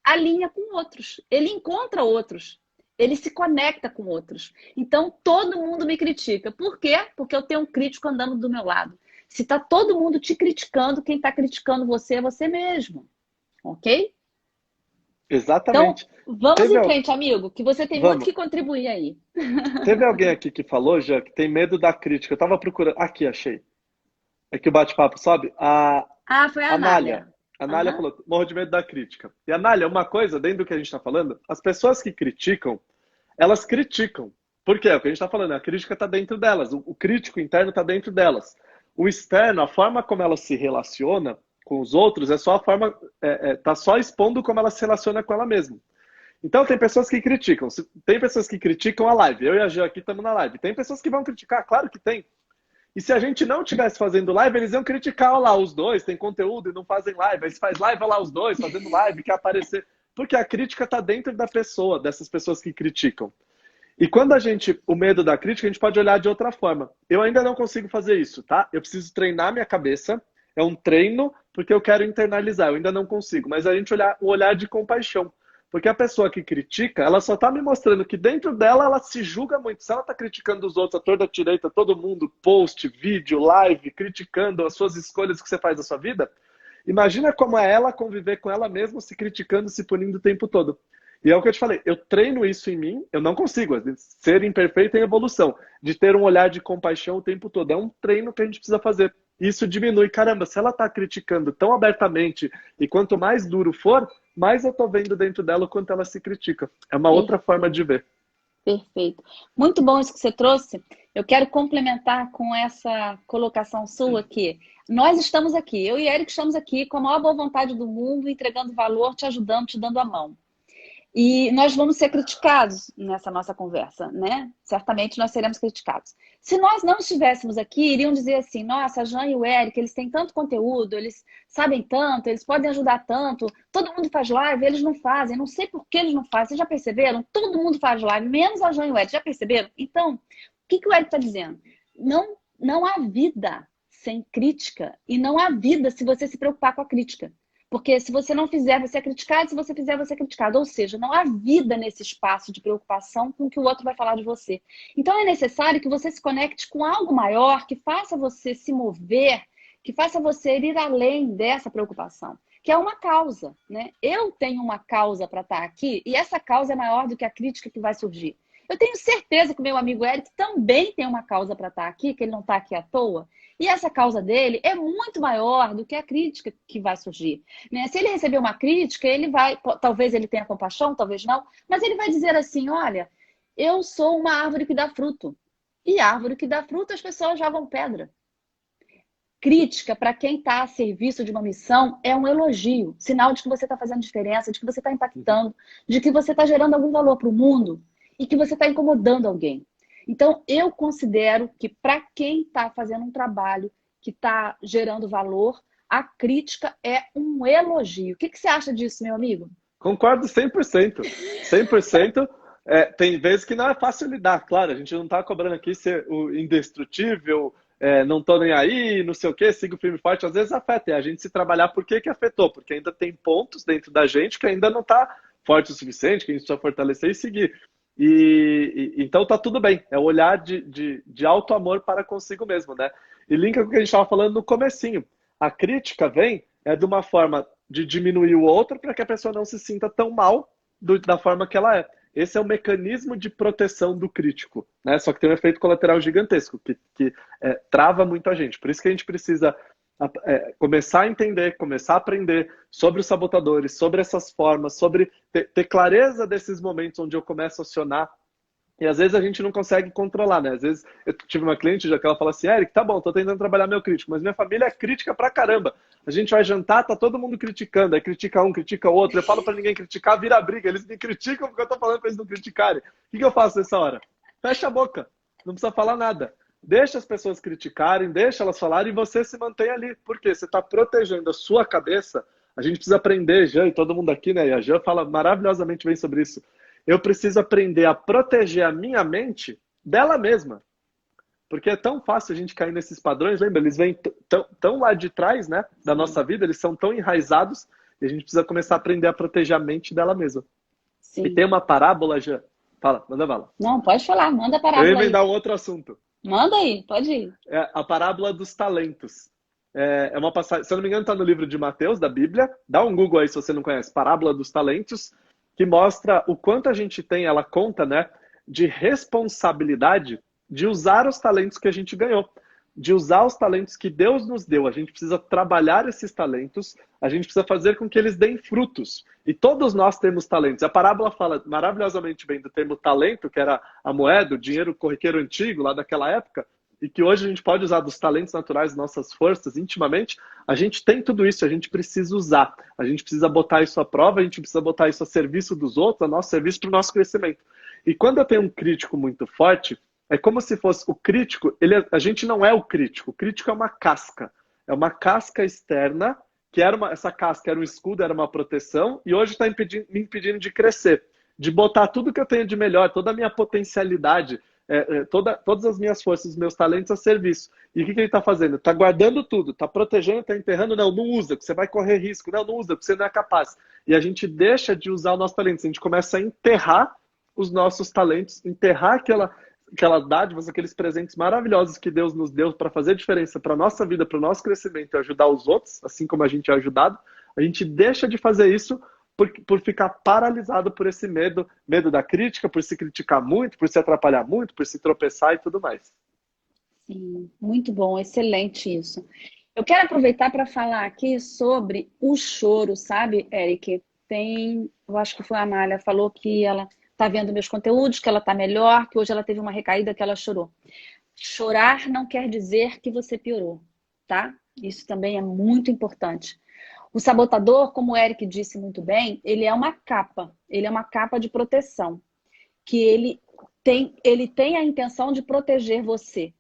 alinha com outros, ele encontra outros, ele se conecta com outros. Então todo mundo me critica. Por quê? Porque eu tenho um crítico andando do meu lado. Se está todo mundo te criticando, quem está criticando você é você mesmo. Ok? Exatamente. Então, vamos em frente, amigo, que você tem muito que contribuir aí. Teve alguém aqui que falou, já, que tem medo da crítica. Eu tava procurando. Aqui, achei. Aqui o bate-papo, sabe? Foi a Anália. A Anália falou, morro de medo da crítica. E a Anália, uma coisa, dentro do que a gente está falando, as pessoas que criticam, elas criticam. Por quê? É o que a gente está falando, a crítica está dentro delas. O crítico interno está dentro delas. O externo, a forma como ela se relaciona com os outros, é só a forma, tá só expondo como ela se relaciona com ela mesma. Então tem pessoas que criticam, tem pessoas que criticam a live, eu e a Gê aqui estamos na live, tem pessoas que vão criticar, claro que tem. E se a gente não estivesse fazendo live, eles iam criticar, olha lá, os dois têm conteúdo e não fazem live, eles fazem live, olha lá os dois fazendo live, quer aparecer, porque a crítica está dentro da pessoa, dessas pessoas que criticam. E quando o medo da crítica, a gente pode olhar de outra forma. Eu ainda não consigo fazer isso, tá? Eu preciso treinar minha cabeça, é um treino, porque eu quero internalizar, eu ainda não consigo. Mas a gente o olhar de compaixão. Porque a pessoa que critica, ela só está me mostrando que dentro dela, ela se julga muito. Se ela está criticando os outros, a torta direita, todo mundo, post, vídeo, live, criticando as suas escolhas que você faz da sua vida, imagina como é ela conviver com ela mesma, se criticando, se punindo o tempo todo. E é o que eu te falei, eu treino isso em mim, eu não consigo, ser imperfeito em evolução, de ter um olhar de compaixão o tempo todo. É um treino que a gente precisa fazer. Isso diminui. Caramba, se ela está criticando tão abertamente, e quanto mais duro for, mais eu estou vendo dentro dela o quanto ela se critica. É uma outra forma de ver. Perfeito. Muito bom isso que você trouxe. Eu quero complementar com essa colocação sua aqui. Nós estamos aqui, eu e Eric estamos aqui com a maior boa vontade do mundo, entregando valor, te ajudando, te dando a mão. E nós vamos ser criticados nessa nossa conversa, né? Certamente nós seremos criticados. Se nós não estivéssemos aqui, iriam dizer assim, nossa, a Jan e o Eric, eles têm tanto conteúdo, eles sabem tanto, eles podem ajudar tanto, todo mundo faz live, eles não fazem, não sei por que eles não fazem. Vocês já perceberam? Todo mundo faz live, menos a Jan e o Eric, já perceberam? Então, o que o Eric está dizendo? Não há vida sem crítica e não há vida se você se preocupar com a crítica. Porque se você não fizer, você é criticado. Se você fizer, você é criticado. Ou seja, não há vida nesse espaço de preocupação com o que o outro vai falar de você. Então é necessário que você se conecte com algo maior, que faça você se mover, que faça você ir além dessa preocupação, que é uma causa, né? Eu tenho uma causa para estar aqui e essa causa é maior do que a crítica que vai surgir. Eu tenho certeza que o meu amigo Eric também tem uma causa para estar aqui, que ele não está aqui à toa. E essa causa dele é muito maior do que a crítica que vai surgir, né? Se ele receber uma crítica, ele vai, talvez ele tenha compaixão, talvez não, mas ele vai dizer assim, olha, eu sou uma árvore que dá fruto. E árvore que dá fruto, as pessoas jogam pedra. Crítica, para quem está a serviço de uma missão, é um elogio, sinal de que você está fazendo diferença, de que você está impactando, de que você está gerando algum valor para o mundo e que você está incomodando alguém. Então, eu considero que para quem está fazendo um trabalho que está gerando valor, a crítica é um elogio. O que você acha disso, meu amigo? Concordo 100%. 100%. Tem vezes que não é fácil lidar, claro. A gente não está cobrando aqui ser o indestrutível, não tô nem aí, não sei o quê, sigo firme e forte. Às vezes afeta. E a gente se trabalhar por que afetou. Porque ainda tem pontos dentro da gente que ainda não está forte o suficiente, que a gente precisa fortalecer e seguir. Então tá tudo bem, é o olhar de alto amor para consigo mesmo, né? E linka com o que a gente estava falando no comecinho. A crítica vem de uma forma de diminuir o outro para que a pessoa não se sinta tão mal da forma que ela é. Esse é o mecanismo de proteção do crítico, né? Só que tem um efeito colateral gigantesco que trava muito a gente. Por isso que a gente precisa começar a entender, começar a aprender sobre os sabotadores, sobre essas formas, sobre ter clareza desses momentos onde eu começo a acionar. E às vezes a gente não consegue controlar, né? Às vezes eu tive uma cliente já que ela fala assim, Eric, tá bom, tô tentando trabalhar meu crítico, mas minha família é crítica pra caramba. A gente vai jantar, tá todo mundo criticando, aí critica um, critica o outro, eu falo pra ninguém criticar, vira briga, eles me criticam porque eu tô falando pra eles não criticarem. O que eu faço nessa hora? Fecha a boca, não precisa falar nada. Deixa as pessoas criticarem, deixa elas falarem e você se mantém ali. Por quê? Você está protegendo a sua cabeça. A gente precisa aprender, Jean, e todo mundo aqui, né? E a Jean fala maravilhosamente bem sobre isso. Eu preciso aprender a proteger a minha mente dela mesma. Porque é tão fácil a gente cair nesses padrões, lembra? Eles vêm tão lá de trás, né? Da nossa vida, eles são tão enraizados e a gente precisa começar a aprender a proteger a mente dela mesma. Sim. E tem uma parábola, Jean. Fala, manda bala. Não, pode falar, manda a parábola. Eu ia emendar um outro assunto. Manda aí, pode ir. É a parábola dos talentos. É uma passagem, se eu não me engano, está no livro de Mateus, da Bíblia. Dá um Google aí se você não conhece. Parábola dos talentos, que mostra o quanto a gente tem, ela conta, né, de responsabilidade de usar os talentos que a gente ganhou. De usar os talentos que Deus nos deu. A gente precisa trabalhar esses talentos, a gente precisa fazer com que eles deem frutos. E todos nós temos talentos. A parábola fala maravilhosamente bem do termo talento, que era a moeda, o dinheiro corriqueiro antigo, lá daquela época, e que hoje a gente pode usar dos talentos naturais, nossas forças, intimamente. A gente tem tudo isso, a gente precisa usar. A gente precisa botar isso à prova, a gente precisa botar isso a serviço dos outros, a nosso serviço para o nosso crescimento. E quando eu tenho um crítico muito forte, é como se fosse o crítico, a gente não é o crítico é uma casca. É uma casca externa, que essa casca era um escudo, era uma proteção, e hoje está me impedindo de crescer, de botar tudo que eu tenho de melhor, toda a minha potencialidade, todas as minhas forças, os meus talentos a serviço. E o que ele está fazendo? Está guardando tudo, está protegendo, está enterrando, não usa, porque você vai correr risco, não usa, porque você não é capaz. E a gente deixa de usar os nossos talentos, a gente começa a enterrar os nossos talentos, enterrar aquelas dádivas, aqueles presentes maravilhosos que Deus nos deu para fazer diferença para a nossa vida, para o nosso crescimento e ajudar os outros, assim como a gente é ajudado. A gente deixa de fazer isso por ficar paralisado por esse medo, medo da crítica, por se criticar muito, por se atrapalhar muito, por se tropeçar e tudo mais. Sim, muito bom, excelente isso. Eu quero aproveitar para falar aqui sobre o choro, sabe, Eric? Eu acho que foi a Amália, falou que ela está vendo meus conteúdos, que ela está melhor, que hoje ela teve uma recaída, que ela chorou. Chorar não quer dizer que você piorou, tá? Isso também é muito importante. O sabotador, como o Eric disse muito bem, ele é uma capa de proteção, que ele tem a intenção de proteger você.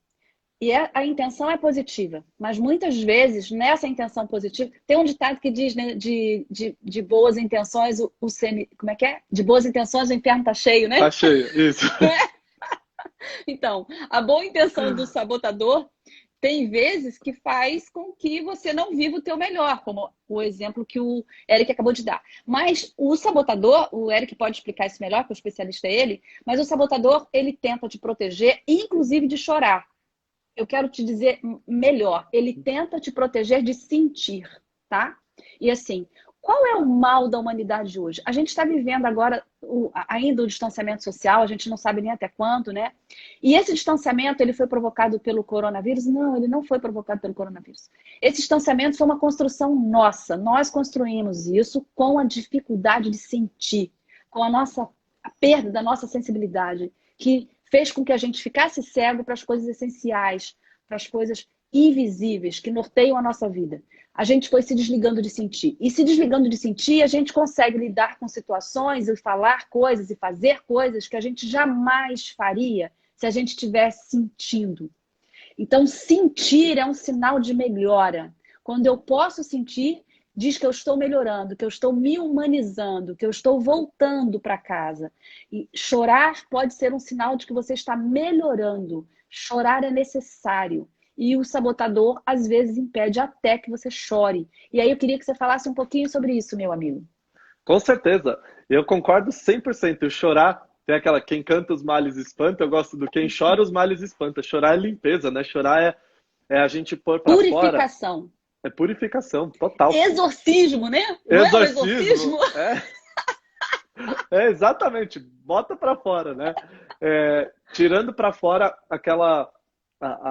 E a intenção é positiva, mas muitas vezes, nessa intenção positiva, tem um ditado que diz, né, de boas intenções, como é que é? De boas intenções o inferno tá cheio, né? Tá cheio, isso. Então, a boa intenção do sabotador tem vezes que faz com que você não viva o teu melhor, como o exemplo que o Eric acabou de dar. Mas o sabotador, o Eric pode explicar isso melhor, porque o especialista é ele, mas o sabotador, ele tenta te proteger, inclusive de chorar. Eu quero te dizer melhor, ele tenta te proteger de sentir, tá? E assim, qual é o mal da humanidade hoje? A gente está vivendo agora ainda o distanciamento social, a gente não sabe nem até quando, né? E esse distanciamento, ele foi provocado pelo coronavírus? Não, ele não foi provocado pelo coronavírus. Esse distanciamento foi uma construção nossa. Nós construímos isso com a dificuldade de sentir, com a perda da nossa sensibilidade, que fez com que a gente ficasse cego para as coisas essenciais, para as coisas invisíveis que norteiam a nossa vida. A gente foi se desligando de sentir. E se desligando de sentir, a gente consegue lidar com situações e falar coisas e fazer coisas que a gente jamais faria se a gente estivesse sentindo. Então, sentir é um sinal de melhora. Quando eu posso sentir, diz que eu estou melhorando, que eu estou me humanizando, que eu estou voltando para casa. E chorar pode ser um sinal de que você está melhorando. Chorar é necessário. E o sabotador, às vezes, impede até que você chore. E aí eu queria que você falasse um pouquinho sobre isso, meu amigo. Com certeza. Eu concordo 100%. O chorar, tem aquela quem canta os males espanta, eu gosto do quem chora os males espanta. Chorar é limpeza, né? Chorar é a gente pôr para fora. Purificação. É purificação, total. Exorcismo, né? Não Exorcismo. é um exorcismo? Exatamente. Bota para fora, né? Tirando para fora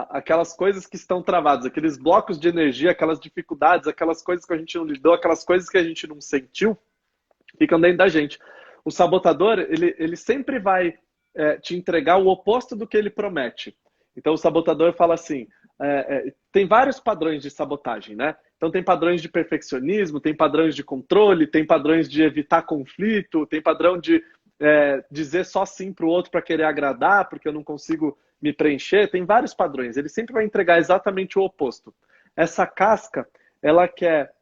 aquelas coisas que estão travadas, aqueles blocos de energia, aquelas dificuldades, aquelas coisas que a gente não lidou, aquelas coisas que a gente não sentiu, ficam dentro da gente. O sabotador, ele sempre vai te entregar o oposto do que ele promete. Então o sabotador fala assim, tem vários padrões de sabotagem, né? Então tem padrões de perfeccionismo, tem padrões de controle, tem padrões de evitar conflito, tem padrão de dizer só sim para o outro para querer agradar, porque eu não consigo me preencher. Tem vários padrões. Ele sempre vai entregar exatamente o oposto. Essa casca, ela quer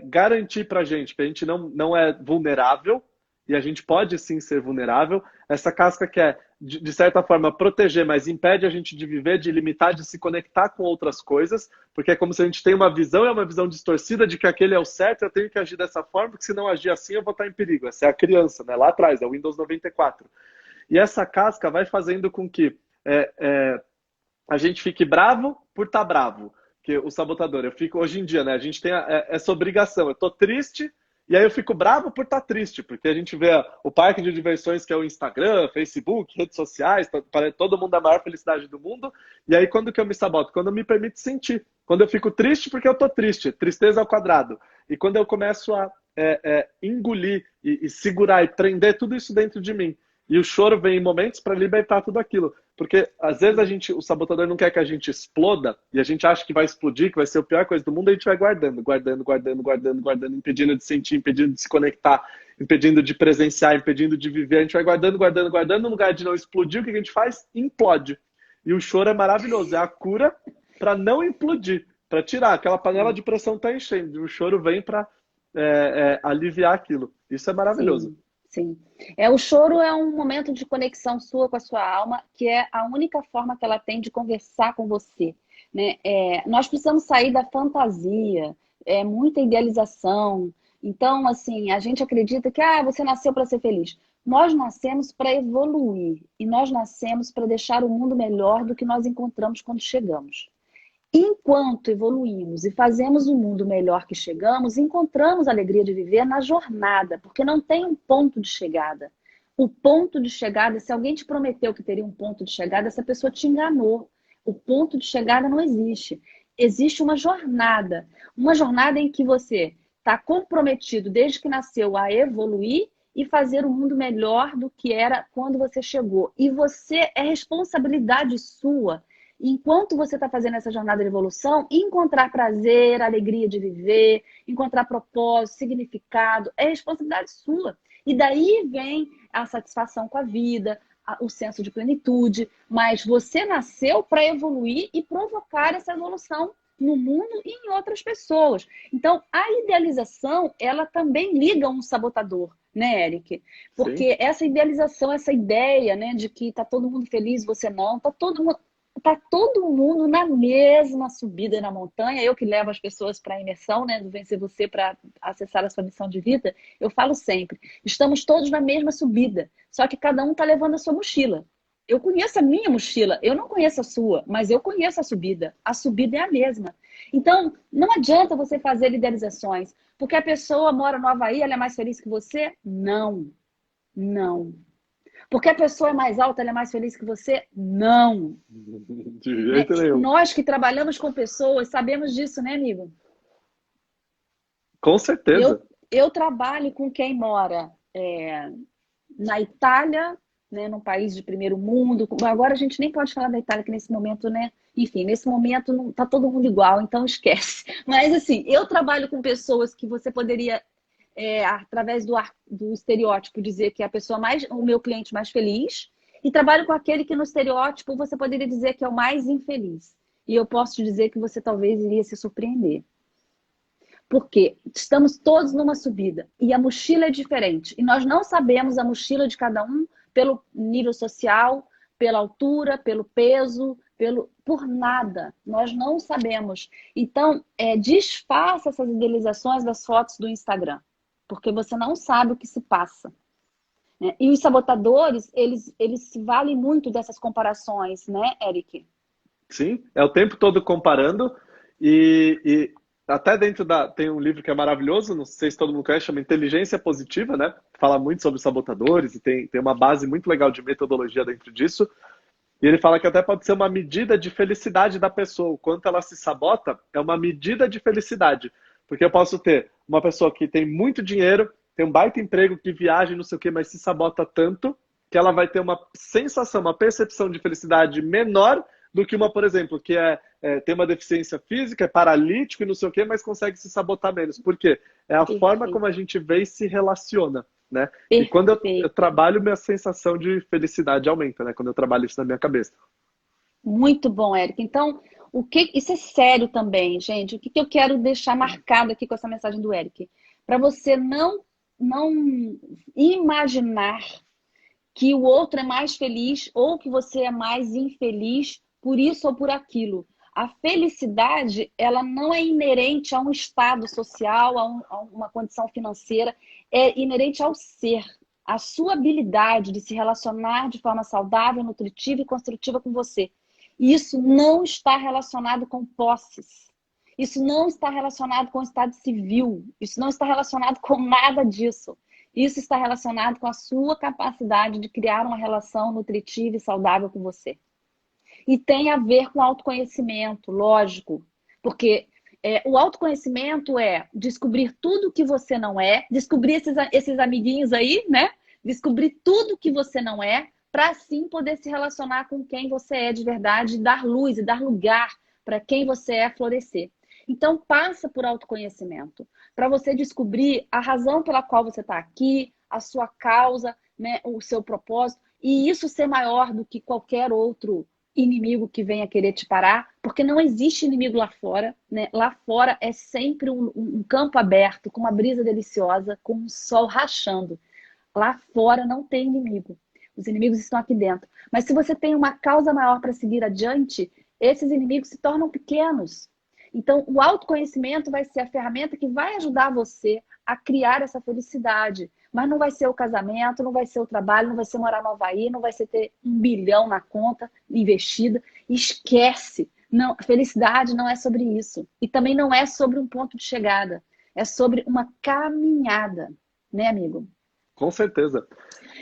garantir para a gente que a gente não é vulnerável, e a gente pode sim ser vulnerável. Essa casca quer, de certa forma, proteger, mas impede a gente de viver, de limitar, de se conectar com outras coisas, porque é como se a gente tem uma visão, é uma visão distorcida de que aquele é o certo, eu tenho que agir dessa forma, porque se não agir assim eu vou estar em perigo. Essa é a criança, né? Lá atrás, é o Windows 94. E essa casca vai fazendo com que a gente fique bravo por estar bravo. Que o sabotador, hoje em dia, né? A gente tem essa obrigação. Eu tô triste, e aí eu fico bravo por estar triste, porque a gente vê o parque de diversões que é o Instagram, Facebook, redes sociais, todo mundo é a maior felicidade do mundo. E aí quando que eu me saboto? Quando eu me permito sentir. Quando eu fico triste porque eu tô triste. Tristeza ao quadrado. E quando eu começo a engolir e segurar e prender tudo isso dentro de mim. E o choro vem em momentos para libertar tudo aquilo. Porque às vezes o sabotador não quer que a gente exploda, e a gente acha que vai explodir, que vai ser a pior coisa do mundo, a gente vai guardando, impedindo de sentir, impedindo de se conectar, impedindo de presenciar, impedindo de viver. A gente vai guardando, no lugar de não explodir, o que a gente faz? Implode. E o choro é maravilhoso, é a cura para não implodir, para tirar. Aquela panela de pressão está enchendo, e o choro vem para aliviar aquilo. Isso é maravilhoso. Sim. Sim. O choro é um momento de conexão sua com a sua alma, que é a única forma que ela tem de conversar com você, né? Nós precisamos sair da fantasia, muita idealização. Então, assim, a gente acredita que você nasceu para ser feliz. Nós nascemos para evoluir e nós nascemos para deixar o mundo melhor do que nós encontramos quando chegamos. Enquanto evoluímos e fazemos um mundo melhor que chegamos, encontramos a alegria de viver na jornada, porque não tem um ponto de chegada. O ponto de chegada, se alguém te prometeu que teria um ponto de chegada, essa pessoa te enganou. O ponto de chegada não existe. Existe uma jornada em que você está comprometido desde que nasceu a evoluir e fazer o mundo melhor do que era quando você chegou. E você é responsabilidade sua, enquanto você está fazendo essa jornada de evolução, encontrar prazer, alegria de viver, encontrar propósito, significado, é responsabilidade sua. E daí vem a satisfação com a vida, o senso de plenitude, mas você nasceu para evoluir e provocar essa evolução no mundo e em outras pessoas. Então, a idealização, ela também liga um sabotador, né, Eric? Porque Sim. essa idealização, essa ideia, né, de que tá todo mundo feliz, você não, tá todo mundo na mesma subida na montanha. Eu que levo as pessoas para a imersão, né, do Vencer Você, para acessar a sua missão de vida, eu falo sempre, estamos todos na mesma subida, só que cada um está levando a sua mochila. Eu conheço a minha mochila, eu não conheço a sua, mas eu conheço a subida é a mesma. Então, não adianta você fazer idealizações, porque a pessoa mora no Havaí, ela é mais feliz que você? Não, não. Porque a pessoa é mais alta, ela é mais feliz que você? Não. De jeito nenhum. Nós que trabalhamos com pessoas sabemos disso, né, amigo? Com certeza. Eu trabalho com quem mora na Itália, né, num país de primeiro mundo. Agora a gente nem pode falar da Itália, que nesse momento, né? Enfim, nesse momento não tá todo mundo igual, então esquece. Mas assim, eu trabalho com pessoas que você poderia, através do estereótipo, dizer que é a pessoa o meu cliente mais feliz, e trabalho com aquele que no estereótipo você poderia dizer que é o mais infeliz. E eu posso te dizer que você talvez iria se surpreender. Porque estamos todos numa subida e a mochila é diferente. E nós não sabemos a mochila de cada um pelo nível social, pela altura, pelo peso, por nada. Nós não sabemos. Então, desfaça essas idealizações das fotos do Instagram, porque você não sabe o que se passa. Né? E os sabotadores, eles se valem muito dessas comparações, né, Eric? Sim, é o tempo todo comparando e até tem um livro que é maravilhoso, não sei se todo mundo conhece, chama Inteligência Positiva, né? Fala muito sobre sabotadores e tem uma base muito legal de metodologia dentro disso. E ele fala que até pode ser uma medida de felicidade da pessoa. O quanto ela se sabota é uma medida de felicidade. Porque eu posso ter uma pessoa que tem muito dinheiro, tem um baita emprego, que viaja, não sei o quê, mas se sabota tanto que ela vai ter uma sensação, uma percepção de felicidade menor do que uma, por exemplo, que tem uma deficiência física, é paralítico e não sei o quê, mas consegue se sabotar menos. Por quê? É a forma como a gente vê e se relaciona, né? E quando eu trabalho, minha sensação de felicidade aumenta, né? Quando eu trabalho isso na minha cabeça. Muito bom, Érica. Então, isso é sério também, gente. O que eu quero deixar marcado aqui com essa mensagem do Eric? Para você não imaginar que o outro é mais feliz ou que você é mais infeliz por isso ou por aquilo. A felicidade, ela não é inerente a um estado social, a uma condição financeira, é inerente ao ser, à sua habilidade de se relacionar de forma saudável, nutritiva e construtiva com você. E isso não está relacionado com posses. Isso não está relacionado com o estado civil. Isso não está relacionado com nada disso. Isso está relacionado com a sua capacidade de criar uma relação nutritiva e saudável com você. E tem a ver com autoconhecimento, lógico. Porque o autoconhecimento é descobrir tudo que você não é, descobrir esses amiguinhos aí, né? Descobrir tudo que você não é, para assim poder se relacionar com quem você é de verdade, dar luz e dar lugar para quem você é florescer. Então, passa por autoconhecimento, para você descobrir a razão pela qual você está aqui, a sua causa, né, o seu propósito, e isso ser maior do que qualquer outro inimigo que venha querer te parar, porque não existe inimigo lá fora, né? Lá fora é sempre um campo aberto, com uma brisa deliciosa, com um sol rachando. Lá fora não tem inimigo. Os inimigos estão aqui dentro. Mas se você tem uma causa maior para seguir adiante, esses inimigos se tornam pequenos. Então, o autoconhecimento vai ser a ferramenta que vai ajudar você a criar essa felicidade. Mas não vai ser o casamento, não vai ser o trabalho, não vai ser morar no Havaí, não vai ser ter 1 bilhão na conta investida. Esquece. Não, felicidade não é sobre isso. E também não é sobre um ponto de chegada. É sobre uma caminhada, né, amigo? Com certeza.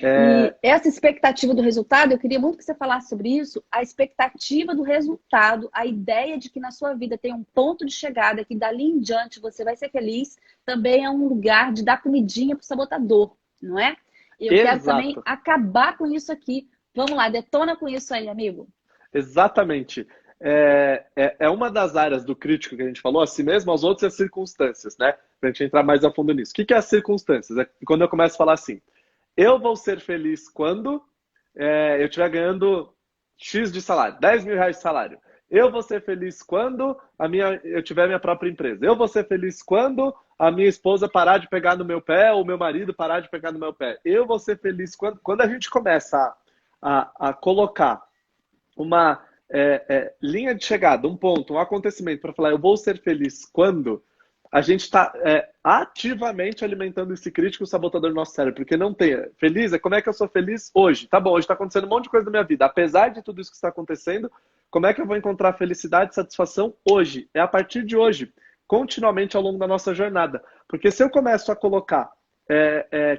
E essa expectativa do resultado, eu queria muito que você falasse sobre isso. A expectativa do resultado, a ideia de que na sua vida tem um ponto de chegada, que dali em diante você vai ser feliz, também é um lugar de dar comidinha pro sabotador, não é? E eu quero também Exato. acabar com isso aqui. Vamos lá, detona com isso aí, amigo. Exatamente. É uma das áreas do crítico que a gente falou, a si mesmo, aos outros e as circunstâncias, né? Pra gente entrar mais a fundo nisso. O que é as circunstâncias? É quando eu começo a falar assim, eu vou ser feliz quando eu estiver ganhando X de salário, 10 mil reais de salário. Eu vou ser feliz quando eu tiver minha própria empresa. Eu vou ser feliz quando a minha esposa parar de pegar no meu pé ou o meu marido parar de pegar no meu pé. Eu vou ser feliz quando a gente começa a colocar uma linha de chegada, um ponto, um acontecimento para falar eu vou ser feliz quando a gente está ativamente alimentando esse crítico sabotador do nosso cérebro, porque não tem. Feliz é como é que eu sou feliz hoje? Tá bom, hoje está acontecendo um monte de coisa na minha vida. Apesar de tudo isso que está acontecendo, como é que eu vou encontrar felicidade e satisfação hoje? É a partir de hoje, continuamente ao longo da nossa jornada. Porque se eu começo a colocar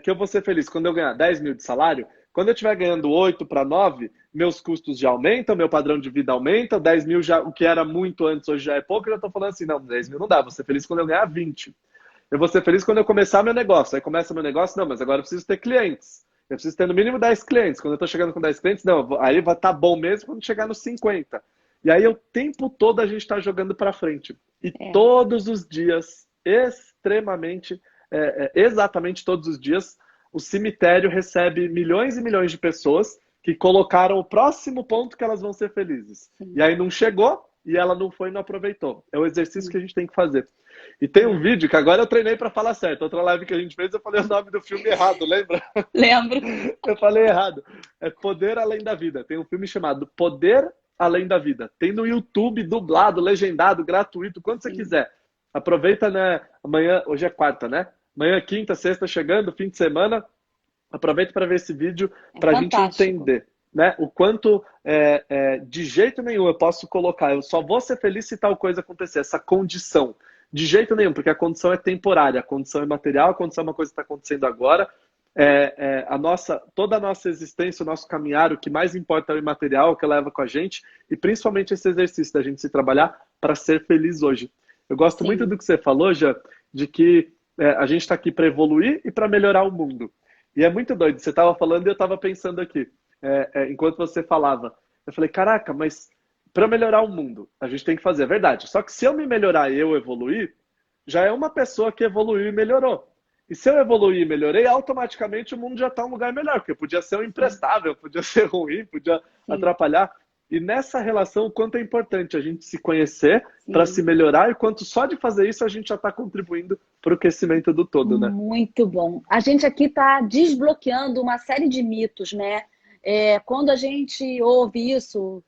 que eu vou ser feliz quando eu ganhar 10 mil de salário, quando eu estiver ganhando 8 para 9, meus custos já aumentam, meu padrão de vida aumenta, 10 mil já, o que era muito antes, hoje já é pouco, eu já estou falando assim, não, 10 mil não dá, vou ser feliz quando eu ganhar 20. Eu vou ser feliz quando eu começar meu negócio. Aí começa meu negócio, não, mas agora eu preciso ter clientes. Eu preciso ter no mínimo 10 clientes. Quando eu estou chegando com 10 clientes, não, aí vai estar bom mesmo quando chegar nos 50. E aí o tempo todo a gente está jogando para frente. E todos os dias, exatamente todos os dias, o cemitério recebe milhões e milhões de pessoas que colocaram o próximo ponto que elas vão ser felizes. Sim. E aí não chegou e ela não foi e não aproveitou. É o exercício que a gente tem que fazer. E tem um vídeo que agora eu treinei para falar certo. Outra live que a gente fez, eu falei o nome do filme errado, lembra? Lembro. Eu falei errado. É Poder Além da Vida. Tem um filme chamado Poder Além da Vida. Tem no YouTube, dublado, legendado, gratuito, quando você quiser. Aproveita, né? Amanhã, hoje é quarta, né? Amanhã, quinta, sexta, chegando, fim de semana. Aproveita para ver esse vídeo para a gente entender, né? O quanto de jeito nenhum eu posso colocar. Eu só vou ser feliz se tal coisa acontecer. Essa condição. De jeito nenhum, porque a condição é temporária. A condição é material, a condição é uma coisa que está acontecendo agora. Toda a nossa existência, o nosso caminhar, o que mais importa é o imaterial, o que leva com a gente. E principalmente esse exercício da gente se trabalhar para ser feliz hoje. Eu gosto muito do que você falou, Já, de que a gente está aqui para evoluir e para melhorar o mundo. E é muito doido. Você estava falando e eu estava pensando aqui, enquanto você falava. Eu falei, caraca, mas para melhorar o mundo, a gente tem que fazer. É verdade. Só que se eu me melhorar e eu evoluir, já é uma pessoa que evoluiu e melhorou. E se eu evoluir e melhorei, automaticamente o mundo já está um lugar melhor. Porque podia ser um imprestável, podia ser ruim, podia atrapalhar. E nessa relação, o quanto é importante a gente se conhecer para se melhorar e quanto só de fazer isso a gente já está contribuindo para o crescimento do todo, né? Muito bom. A gente aqui está desbloqueando uma série de mitos, né? Quando a gente ouve isso,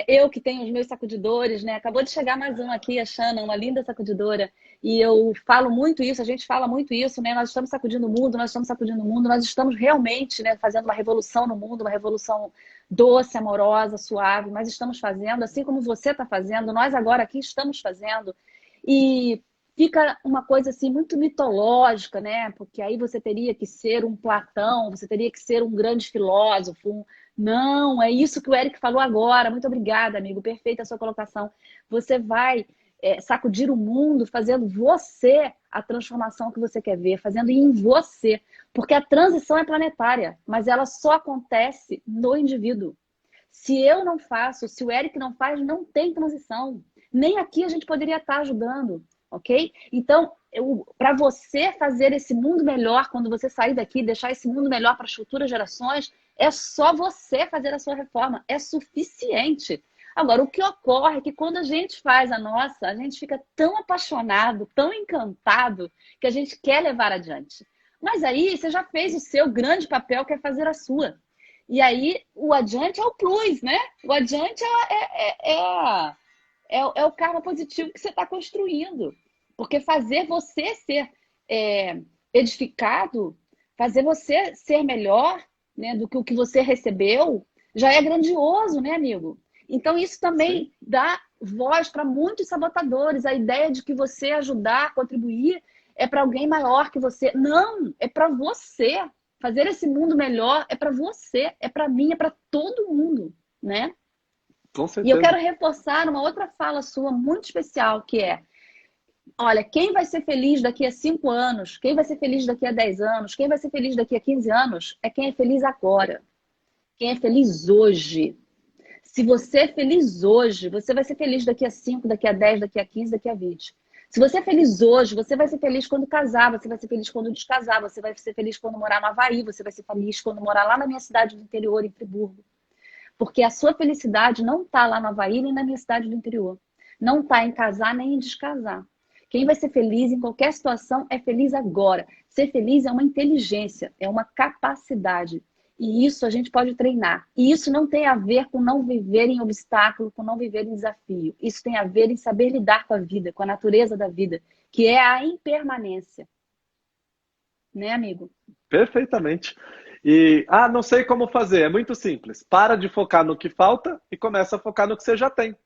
eu que tenho os meus sacudidores, né? Acabou de chegar mais um aqui, a Shanna, uma linda sacudidora. E eu falo muito isso, a gente fala muito isso, né? Nós estamos sacudindo o mundo, nós estamos realmente, né, fazendo uma revolução no mundo, uma revolução doce, amorosa, suave, mas estamos fazendo, assim como você está fazendo, nós agora aqui estamos fazendo. E fica uma coisa assim muito mitológica, né? Porque aí você teria que ser um Platão, você teria que ser um grande filósofo. Não, é isso que o Eric falou agora. Muito obrigada, amigo. Perfeita a sua colocação. Você vai sacudir o mundo fazendo você a transformação que você quer ver, fazendo em você. Porque a transição é planetária, mas ela só acontece no indivíduo. Se eu não faço, se o Eric não faz, não tem transição. Nem aqui a gente poderia estar ajudando, ok? Então, para você fazer esse mundo melhor, quando você sair daqui, deixar esse mundo melhor para as futuras gerações, é só você fazer a sua reforma. É suficiente. Agora, o que ocorre é que quando a gente faz a nossa, a gente fica tão apaixonado, tão encantado, que a gente quer levar adiante. Mas aí você já fez o seu grande papel, que é fazer a sua. E aí o adiante é o plus, né? O adiante é o karma positivo que você está construindo. Porque fazer você ser edificado, fazer você ser melhor, né, do que o que você recebeu, já é grandioso, né, amigo? Então, isso também dá voz para muitos sabotadores. A ideia de que você ajudar, contribuir, é para alguém maior que você. Não, é para você. Fazer esse mundo melhor é para você, é para mim, é para todo mundo, né? Com E eu quero certeza. reforçar uma outra fala sua muito especial, que é: olha, quem vai ser feliz daqui a 5 anos, quem vai ser feliz daqui a 10 anos, quem vai ser feliz daqui a 15 anos, é quem é feliz agora. Quem é feliz hoje. Se você é feliz hoje, você vai ser feliz daqui a 5, daqui a 10, daqui a 15, daqui a 20. Se você é feliz hoje, você vai ser feliz quando casar, você vai ser feliz quando descasar, você vai ser feliz quando morar no Havaí, você vai ser feliz quando morar lá na minha cidade do interior, em Friburgo. Porque a sua felicidade não está lá no Havaí nem na minha cidade do interior. Não está em casar nem em descasar. Quem vai ser feliz em qualquer situação é feliz agora. Ser feliz é uma inteligência, é uma capacidade. E isso a gente pode treinar. E isso não tem a ver com não viver em obstáculo, com não viver em desafio. Isso tem a ver em saber lidar com a vida, com a natureza da vida, que é a impermanência. Né, amigo? Perfeitamente. E, não sei como fazer. É muito simples. Para de focar no que falta e começa a focar no que você já tem.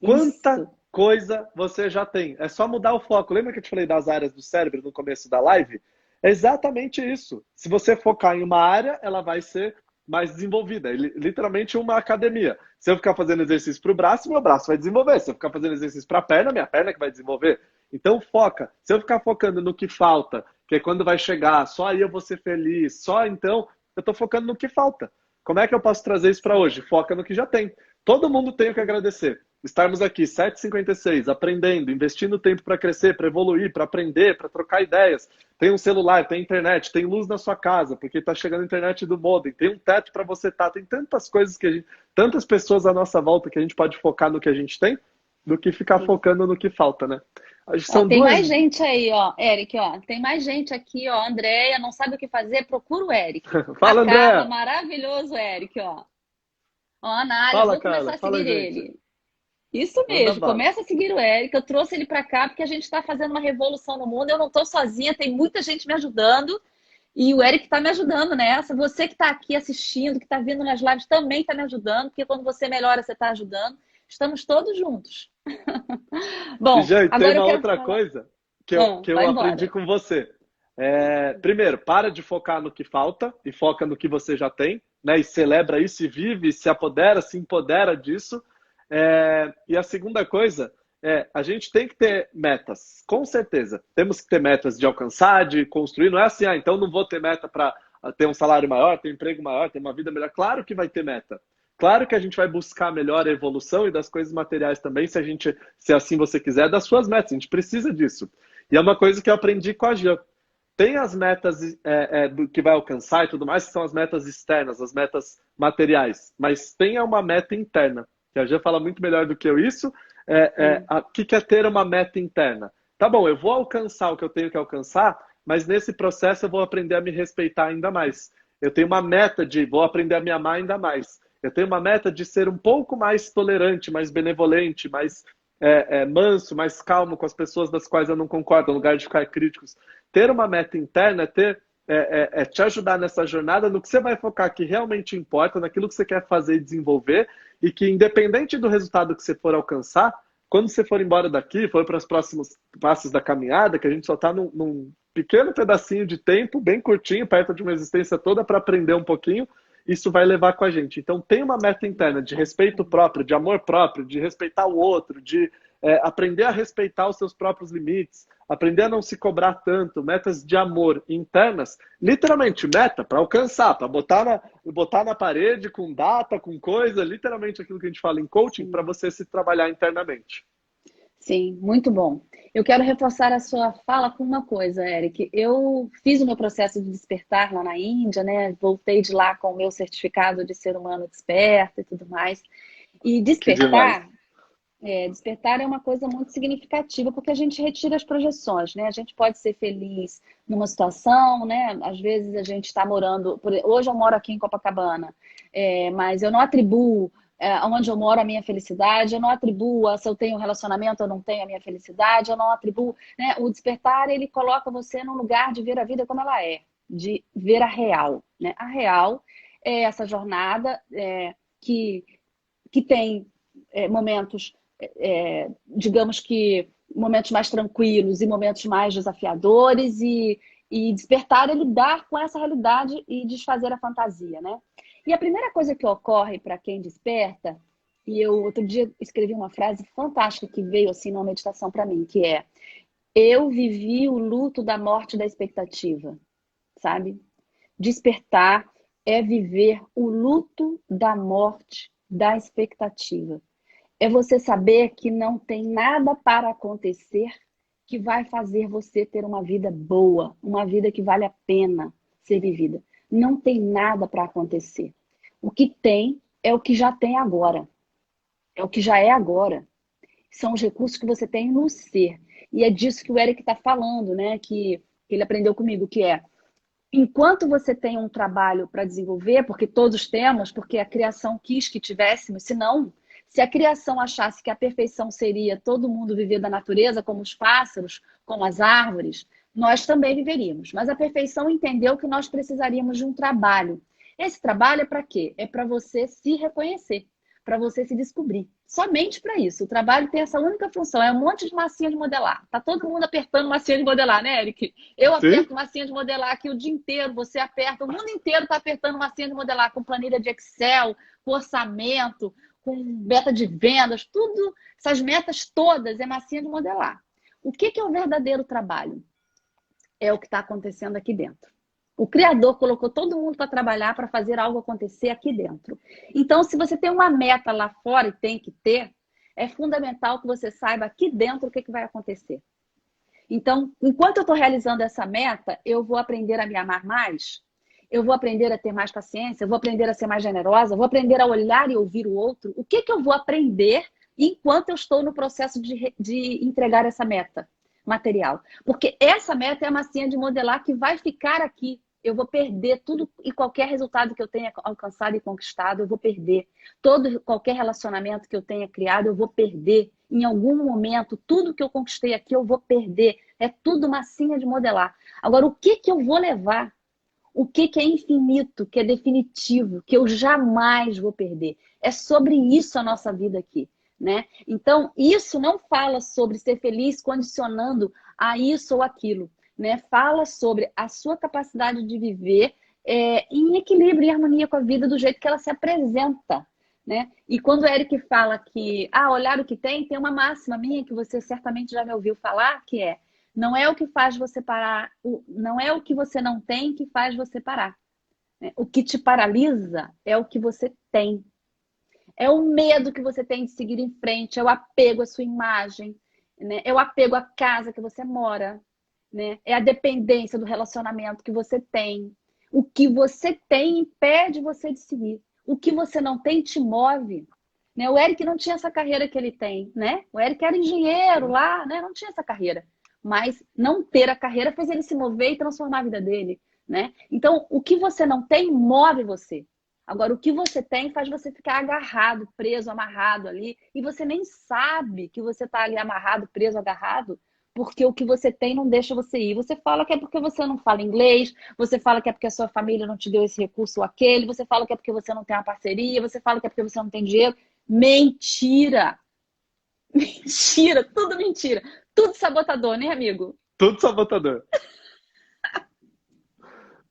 Quanta Isso. coisa você já tem. É só mudar o foco. Lembra que eu te falei das áreas do cérebro no começo da live? É exatamente isso. Se você focar em uma área, ela vai ser mais desenvolvida. É literalmente uma academia. Se eu ficar fazendo exercício para o braço, meu braço vai desenvolver. Se eu ficar fazendo exercício para a perna, minha perna que vai desenvolver. Então foca. Se eu ficar focando no que falta, que é quando vai chegar, só aí eu vou ser feliz, só então, eu estou focando no que falta. Como é que eu posso trazer isso para hoje? Foca no que já tem. Todo mundo tem o que agradecer. Estarmos aqui, 7h56, aprendendo, investindo tempo para crescer, para evoluir, para aprender, para trocar ideias. Tem um celular, tem internet, tem luz na sua casa, porque está chegando a internet do modem, tem um teto para você estar. Tem tantas coisas que tantas pessoas à nossa volta que a gente pode focar no que a gente tem, do que ficar Sim. focando no que falta, né? Acho que Ó, são tem duas. mais gente aí, ó, Eric, ó. Tem mais gente aqui, ó. Andréia, não sabe o que fazer? Procura o Eric. A Fala, Carla, André! maravilhoso, Eric, ó. Ó, Anália, Fala, vou começar Carla! a Fala, seguir gente! ele. Isso Manda mesmo, bala. começa a seguir o Eric. Eu trouxe ele para cá porque a gente está fazendo uma revolução no mundo. Eu não estou sozinha, tem muita gente me ajudando. E o Eric está me ajudando nessa. Você que está aqui assistindo, que está vindo nas lives, também está me ajudando, porque quando você melhora, você está ajudando. Estamos todos juntos. E, Bom, gente, tem agora eu uma quero outra falar. coisa que eu Vai aprendi embora. com você. Primeiro, para de focar no que falta e foca no que você já tem, né? E celebra isso e vive, se apodera, se empodera disso. E a segunda coisa a gente tem que ter metas, com certeza. Temos que ter metas de alcançar, de construir. Não é assim, então não vou ter meta para ter um salário maior, ter um emprego maior, ter uma vida melhor. Claro que vai ter meta. Claro que a gente vai buscar melhor a evolução e das coisas materiais também, se assim você quiser, das suas metas. A gente precisa disso. E é uma coisa que eu aprendi com a Jean. Tem as metas do que vai alcançar e tudo mais, que são as metas externas, as metas materiais. Mas tenha uma meta interna, que a Jean fala muito melhor do que eu isso. Sim. O que é ter uma meta interna? Tá bom, eu vou alcançar o que eu tenho que alcançar, mas nesse processo eu vou aprender a me respeitar ainda mais. Eu tenho uma meta vou aprender a me amar ainda mais. Eu tenho uma meta de ser um pouco mais tolerante, mais benevolente, mais manso, mais calmo com as pessoas das quais eu não concordo, no lugar de ficar críticos. Ter uma meta interna é te ajudar nessa jornada no que você vai focar que realmente importa, naquilo que você quer fazer e desenvolver, e que independente do resultado que você for alcançar, quando você for embora daqui, for para os próximos passos da caminhada, que a gente só está num pequeno pedacinho de tempo, bem curtinho, perto de uma existência toda para aprender um pouquinho, isso vai levar com a gente. Então, tem uma meta interna de respeito próprio, de amor próprio, de respeitar o outro, de aprender a respeitar os seus próprios limites, aprender a não se cobrar tanto, metas de amor internas, literalmente meta para alcançar, para botar na parede com data, com coisa, literalmente aquilo que a gente fala em coaching, para Sim. você se trabalhar internamente. Sim, muito bom. Eu quero reforçar a sua fala com uma coisa, Eric. Eu fiz o meu processo de despertar lá na Índia, né? Voltei de lá com o meu certificado de ser humano desperto e tudo mais. E Que demais. despertar é uma coisa muito significativa, porque a gente retira as projeções, né? A gente pode ser feliz numa situação, né? Às vezes a gente está morando... Hoje eu moro aqui em Copacabana, mas eu não atribuo onde eu moro a minha felicidade, eu não atribuo se eu tenho um relacionamento ou não tenho a minha felicidade, eu não atribuo... Né? O despertar, ele coloca você num lugar de ver a vida como ela é, de ver a real, né? A real é essa jornada que tem momentos, digamos que momentos mais tranquilos e momentos mais desafiadores e despertar é lidar com essa realidade e desfazer a fantasia, né? E a primeira coisa que ocorre para quem desperta, e eu outro dia escrevi uma frase fantástica que veio assim numa meditação para mim, que é: eu vivi o luto da morte da expectativa, sabe? Despertar é viver o luto da morte da expectativa. É você saber que não tem nada para acontecer que vai fazer você ter uma vida boa, uma vida que vale a pena ser vivida. Não tem nada para acontecer. O que tem é o que já tem agora. É o que já é agora. São os recursos que você tem no ser. E é disso que o Eric está falando, né? Que ele aprendeu comigo, que é: enquanto você tem um trabalho para desenvolver, porque todos temos, porque a criação quis que tivéssemos, senão, se a criação achasse que a perfeição seria todo mundo viver da natureza, como os pássaros, como as árvores, nós também viveríamos. Mas a perfeição entendeu que nós precisaríamos de um trabalho. Esse trabalho é para quê? É para você se reconhecer, para você se descobrir. Somente para isso. O trabalho tem essa única função, é um monte de massinha de modelar. Tá todo mundo apertando massinha de modelar, né, Eric? Eu Sim? aperto massinha de modelar aqui o dia inteiro, você aperta, o mundo inteiro está apertando massinha de modelar com planilha de Excel, com orçamento, com meta de vendas, tudo, essas metas todas é massinha de modelar. O que é o verdadeiro trabalho? É o que está acontecendo aqui dentro. O Criador colocou todo mundo para trabalhar, para fazer algo acontecer aqui dentro. Então, se você tem uma meta lá fora e tem que ter, é fundamental que você saiba aqui dentro o que vai acontecer. Então, enquanto eu estou realizando essa meta, eu vou aprender a me amar mais, eu vou aprender a ter mais paciência, eu vou aprender a ser mais generosa, eu vou aprender a olhar e ouvir o outro. O que eu vou aprender enquanto eu estou no processo de entregar essa meta material? Porque essa meta é a massinha de modelar que vai ficar aqui. Eu vou perder tudo e qualquer resultado que eu tenha alcançado e conquistado, eu vou perder. Qualquer relacionamento que eu tenha criado, eu vou perder. Em algum momento, tudo que eu conquistei aqui, eu vou perder. É tudo massinha de modelar. Agora, o que eu vou levar? O que é infinito, que é definitivo, que eu jamais vou perder? É sobre isso a nossa vida aqui, né? Então, isso não fala sobre ser feliz condicionando a isso ou aquilo. Né? Fala sobre a sua capacidade de viver em equilíbrio e harmonia com a vida do jeito que ela se apresenta. Né? E quando o Eric fala que olhar o que tem uma máxima minha que você certamente já me ouviu falar, que é: não é o que faz você parar, não é o que você não tem que faz você parar. Né? O que te paralisa é o que você tem. É o medo que você tem de seguir em frente, é o apego à sua imagem, né? É o apego à casa que você mora. Né? É a dependência do relacionamento que você tem. O que você tem impede você de seguir. O que você não tem te move. Né? O Eric não tinha essa carreira que ele tem. Né? O Eric era engenheiro lá, né? Não tinha essa carreira. Mas não ter a carreira fez ele se mover e transformar a vida dele. Né? Então, o que você não tem move você. Agora, o que você tem faz você ficar agarrado, preso, amarrado ali. E você nem sabe que você está ali amarrado, preso, agarrado, porque o que você tem não deixa você ir. Você fala que é porque você não fala inglês, você fala que é porque a sua família não te deu esse recurso ou aquele, você fala que é porque você não tem uma parceria, você fala que é porque você não tem dinheiro. Mentira! Mentira, tudo mentira. Tudo sabotador, né, amigo? Tudo sabotador.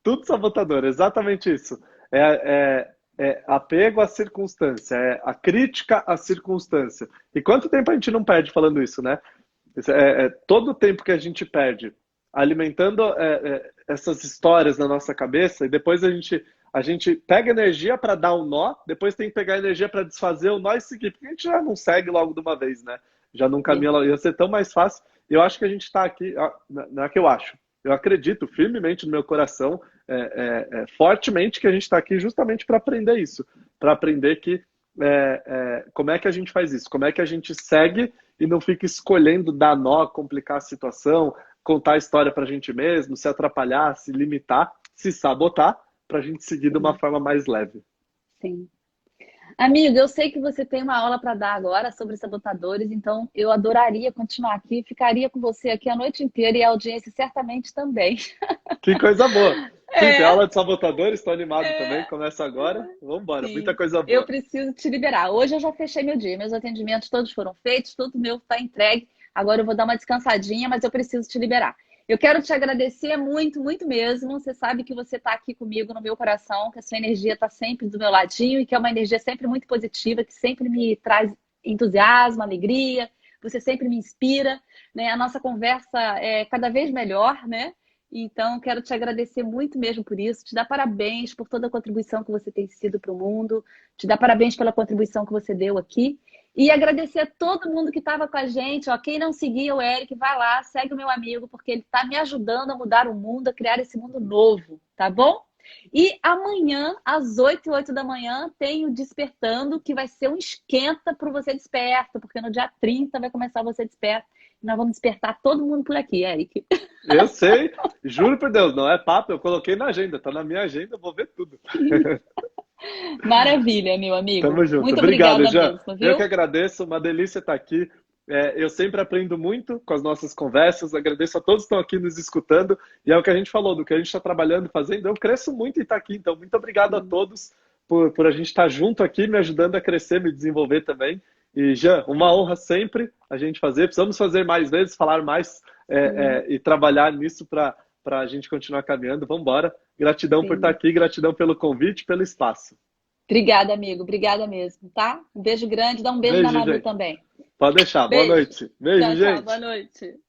Tudo sabotador, exatamente isso. É apego à circunstância, é a crítica à circunstância. E quanto tempo a gente não perde falando isso, né? Todo o tempo que a gente perde alimentando essas histórias na nossa cabeça, e depois a gente pega energia para dar um nó, depois tem que pegar energia para desfazer o nó e seguir, porque a gente já não segue logo de uma vez, né? Já não caminha logo, ia ser tão mais fácil. Eu acho que a gente está aqui, não é que eu acho, eu acredito firmemente no meu coração, fortemente, que a gente está aqui justamente para aprender isso, para aprender que como é que a gente faz isso, como é que a gente segue e não fica escolhendo dar nó, complicar a situação, contar a história para a gente mesmo, se atrapalhar, se limitar, se sabotar, para a gente seguir de uma forma mais leve. Sim. Amigo, eu sei que você tem uma aula para dar agora sobre sabotadores, então eu adoraria continuar aqui, ficaria com você aqui a noite inteira e a audiência certamente também. Que coisa boa. Sim, tem É, aula de sabotadores, estou animado também. é, Começa agora. Vamos embora, muita sim. coisa Eu boa. preciso te liberar. Hoje eu já fechei meu dia, meus atendimentos todos foram feitos, tudo meu está entregue. Agora eu vou dar uma descansadinha, mas eu preciso te liberar. Eu quero te agradecer muito, muito mesmo. Você sabe que você está aqui comigo no meu coração, que a sua energia está sempre do meu ladinho e que é uma energia sempre muito positiva, que sempre me traz entusiasmo, alegria. Você sempre me inspira, né? A nossa conversa é cada vez melhor, né? Então, quero te agradecer muito mesmo por isso, te dar parabéns por toda a contribuição que você tem sido para o mundo, te dar parabéns pela contribuição que você deu aqui e agradecer a todo mundo que estava com a gente. Ó, quem não seguia o Eric, vai lá, segue o meu amigo, porque ele está me ajudando a mudar o mundo, a criar esse mundo novo, tá bom? E amanhã, às 8 e 8 da manhã, tem o Despertando, que vai ser um esquenta para o Você Desperta, porque no dia 30 vai começar o Você Desperta. E nós vamos despertar todo mundo por aqui, Eric. Eu sei, juro por Deus, não é papo, eu coloquei na agenda, tá na minha agenda, eu vou ver tudo. Maravilha, meu amigo. Tamo junto. Muito Obrigado, obrigada Jean. mesmo, Eu viu? que agradeço, uma delícia estar aqui. Eu sempre aprendo muito com as nossas conversas. Agradeço a todos que estão aqui nos escutando. E é o que a gente falou, do que a gente está trabalhando, fazendo. Eu cresço muito em estar aqui. Então, muito obrigado a todos por a gente estar junto aqui, me ajudando a crescer, me desenvolver também. E, Jean, uma honra sempre a gente fazer. Precisamos fazer mais vezes, falar mais Sim, e trabalhar nisso para a gente continuar caminhando. Vamos embora. Gratidão por estar sim. aqui, gratidão pelo convite, pelo espaço. Obrigada, amigo. Obrigada mesmo, tá? Um beijo grande. Dá um beijo na Beijo, Manu gente. também. Pode deixar. Boa Beijo. noite. Beijo, Tchau, tchau. Boa gente. noite.